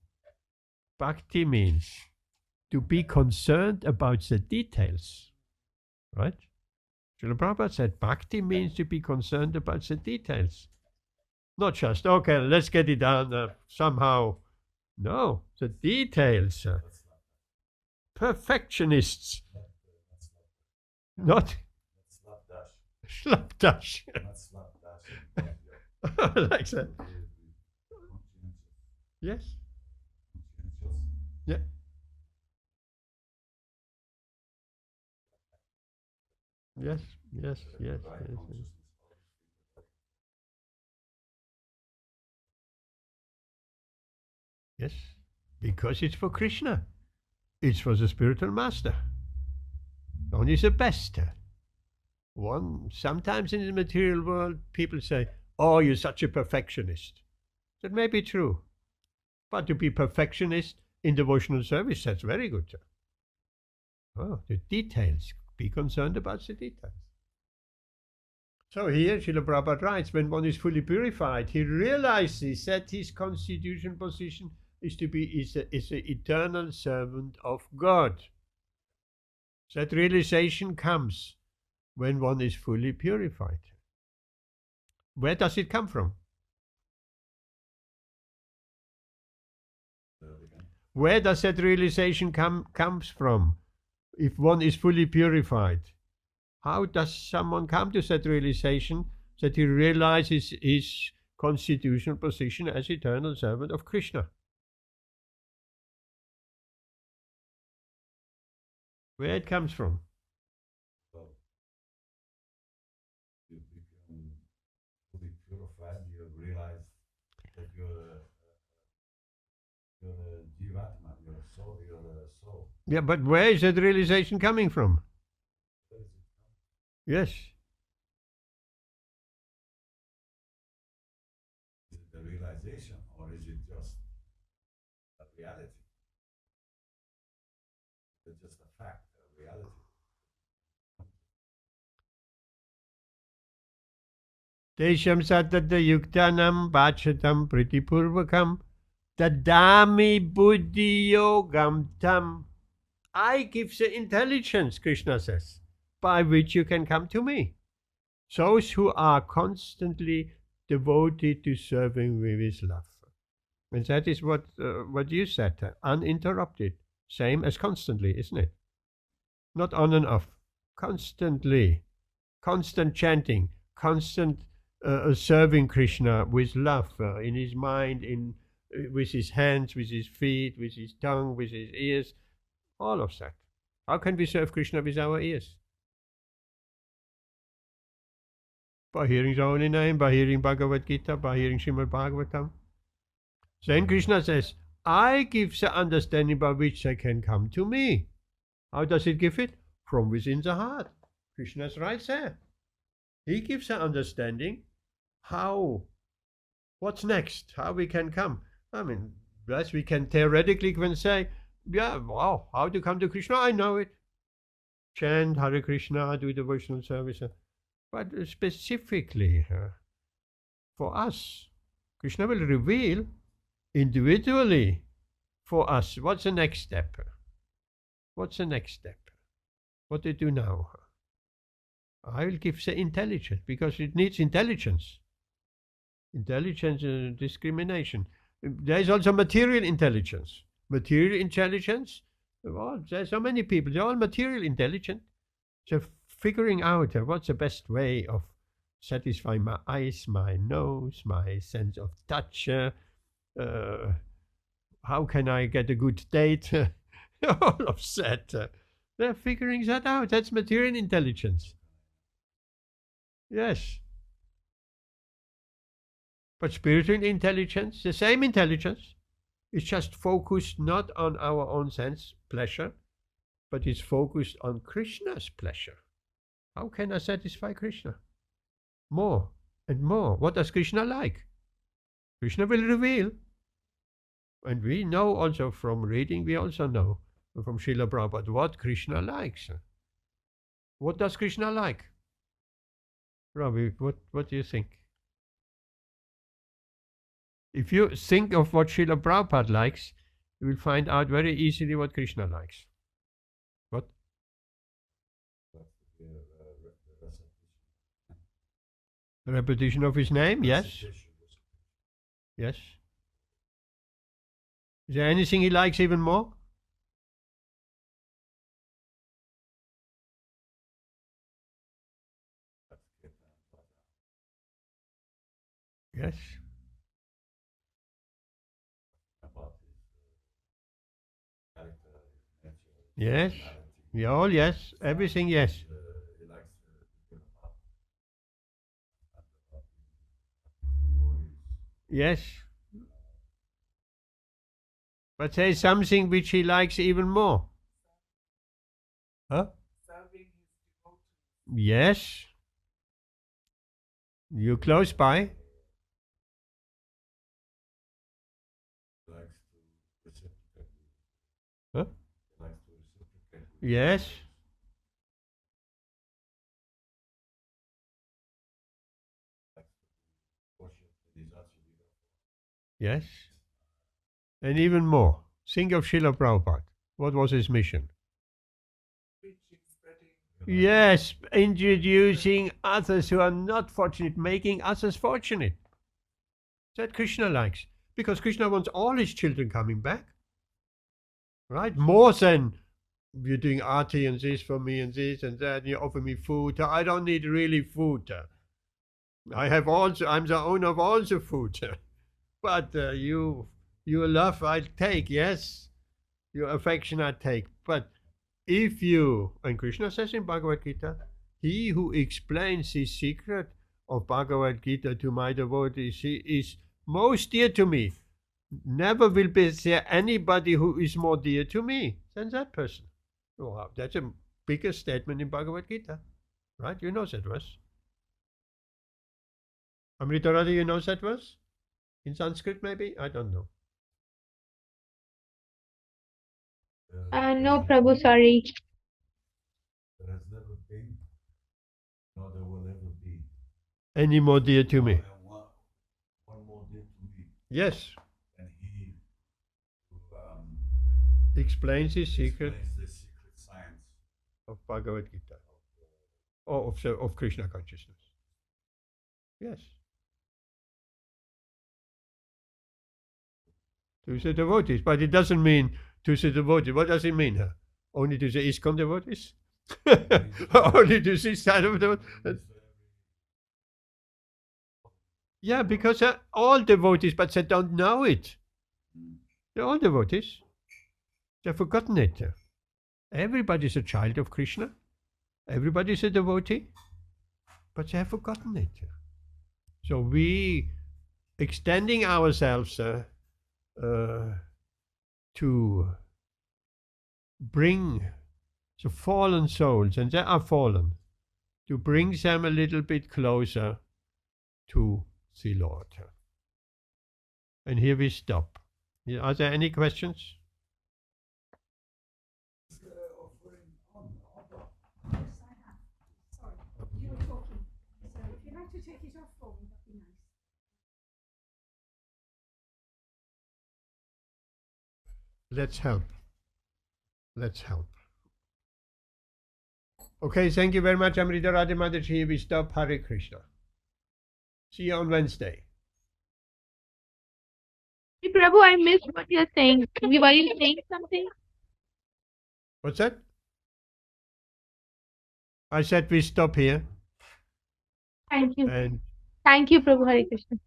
to be concerned about the details, right? Srila Prabhupada said Bhakti means to be concerned about the details. Not just, okay, let's get it done somehow. No, the details. Perfectionists. Not slapdash. Like that. Yes. Yeah. Yes. Yes, because it's for Krishna. It's for the spiritual master. Only the best. Sometimes in the material world, people say, oh, you're such a perfectionist. That may be true. But to be perfectionist in devotional service, that's very good. Oh, the details. Be concerned about the details. So here, Srila Prabhupada writes, when one is fully purified, he realizes that his constitutional position is to be is an eternal servant of God. That realization comes when one is fully purified. Where does it come from? Where does that realization comes from? If one is fully purified, how does someone come to that realization that he realizes his constitutional position as eternal servant of Krishna? Where it comes from? Well, you become fully purified, you realize that you're a jivatma, you're a soul, Yeah, but where is that realization coming from? Where does it come? Yes. Is it the realization or is it just a reality? Is it just a fact, a reality? Tesham satata yuktanam bachatam pritipurvakam tadami buddhi yogam tam. I give the intelligence, Krishna says, by which you can come to me. Those who are constantly devoted to serving me with love. And that is what you said, uninterrupted. Same as constantly, isn't it? Not on and off. Constantly. Constant chanting. Constant serving Krishna with love in his mind, with his hands, with his feet, with his tongue, with his ears. All of that. How can we serve Krishna with our ears? By hearing the holy name, by hearing Bhagavad Gītā, by hearing Srimad Bhagavatam. Then Krishna says, I give the understanding by which they can come to me. How does it give it? From within the heart. Krishna's right there. He gives the understanding how, what's next, how we can come. I mean, yes, we can theoretically say, yeah, wow, how to come to Krishna, I know it. Chant Hare Krishna, do devotional service. But specifically for us, Krishna will reveal individually for us what's the next step. What's the next step? What to do now? I will give the intelligence because it needs intelligence. Intelligence and discrimination. There is also material intelligence. Material intelligence, well, there's so many people, they're all material intelligent. So figuring out what's the best way of satisfying my eyes, my nose, my sense of touch, how can I get a good date, all of that. They're figuring that out. That's material intelligence. Yes. But spiritual intelligence, the same intelligence, it's just focused not on our own sense, pleasure, but it's focused on Krishna's pleasure. How can I satisfy Krishna? More and more. What does Krishna like? Krishna will reveal. And we know also from reading, we also know from Srila Prabhupada what Krishna likes. What does Krishna like? Ravi, what do you think? If you think of what Srila Prabhupada likes, you will find out very easily what Krishna likes. What? The repetition of his name? Yes. Yes. Is there anything he likes even more? Yes. Yes. Yeah, all yes. Everything yes. Yes. But say something which he likes even more. Huh? Yes. You close by. Huh? Yes. Yes. And even more. Think of Srila Prabhupada. What was his mission? Yes, introducing others who are not fortunate, making others fortunate. That Krishna likes. Because Krishna wants all his children coming back. Right? More than you're doing arti and this for me and this and that, and you offer me food. I don't need really food. I'm the owner of all the food. But your love I take, yes. Your affection I take. But if you, and Krishna says in Bhagavad Gītā, he who explains the secret of Bhagavad Gītā to my devotees, he is most dear to me. Never will be there anybody who is more dear to me than that person. Wow, that's a bigger statement in Bhagavad Gītā, right? You know that verse. Amrita Radha, you know that verse? In Sanskrit, maybe? I don't know. No, Prabhu, sorry. There has never been, nor there will ever be. Any more dear to me? And one more dear to me. Yes. And he Explains his secret explains the secret science of Bhagavad Gītā. Or of Krishna consciousness. Yes. To the devotees. But it doesn't mean to the devotees. What does it mean? Only to the ISKCON devotees? Only to this side of the devotees? Yeah, because all devotees, but they don't know it. They're all devotees. They've forgotten it. Everybody's a child of Krishna. Everybody's a devotee. But they have forgotten it. So we extending ourselves to bring the fallen souls, and they are fallen, to bring them a little bit closer to the Lord. And here we stop. Are there any questions? Yes, I have. Sorry, you were talking. So if you'd like to take it off for me, that'd be nice. Let's help. Let's help. Okay, thank you very much, Amrita Radha Mataji. We stop. Hare Krishna. See you on Wednesday. Hey, Prabhu, I missed what you're saying. Were you saying something? What's that? I said we stop here. Thank you. And Thank you, Prabhu. Hare Krishna.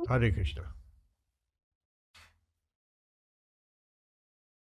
Hare Krishna.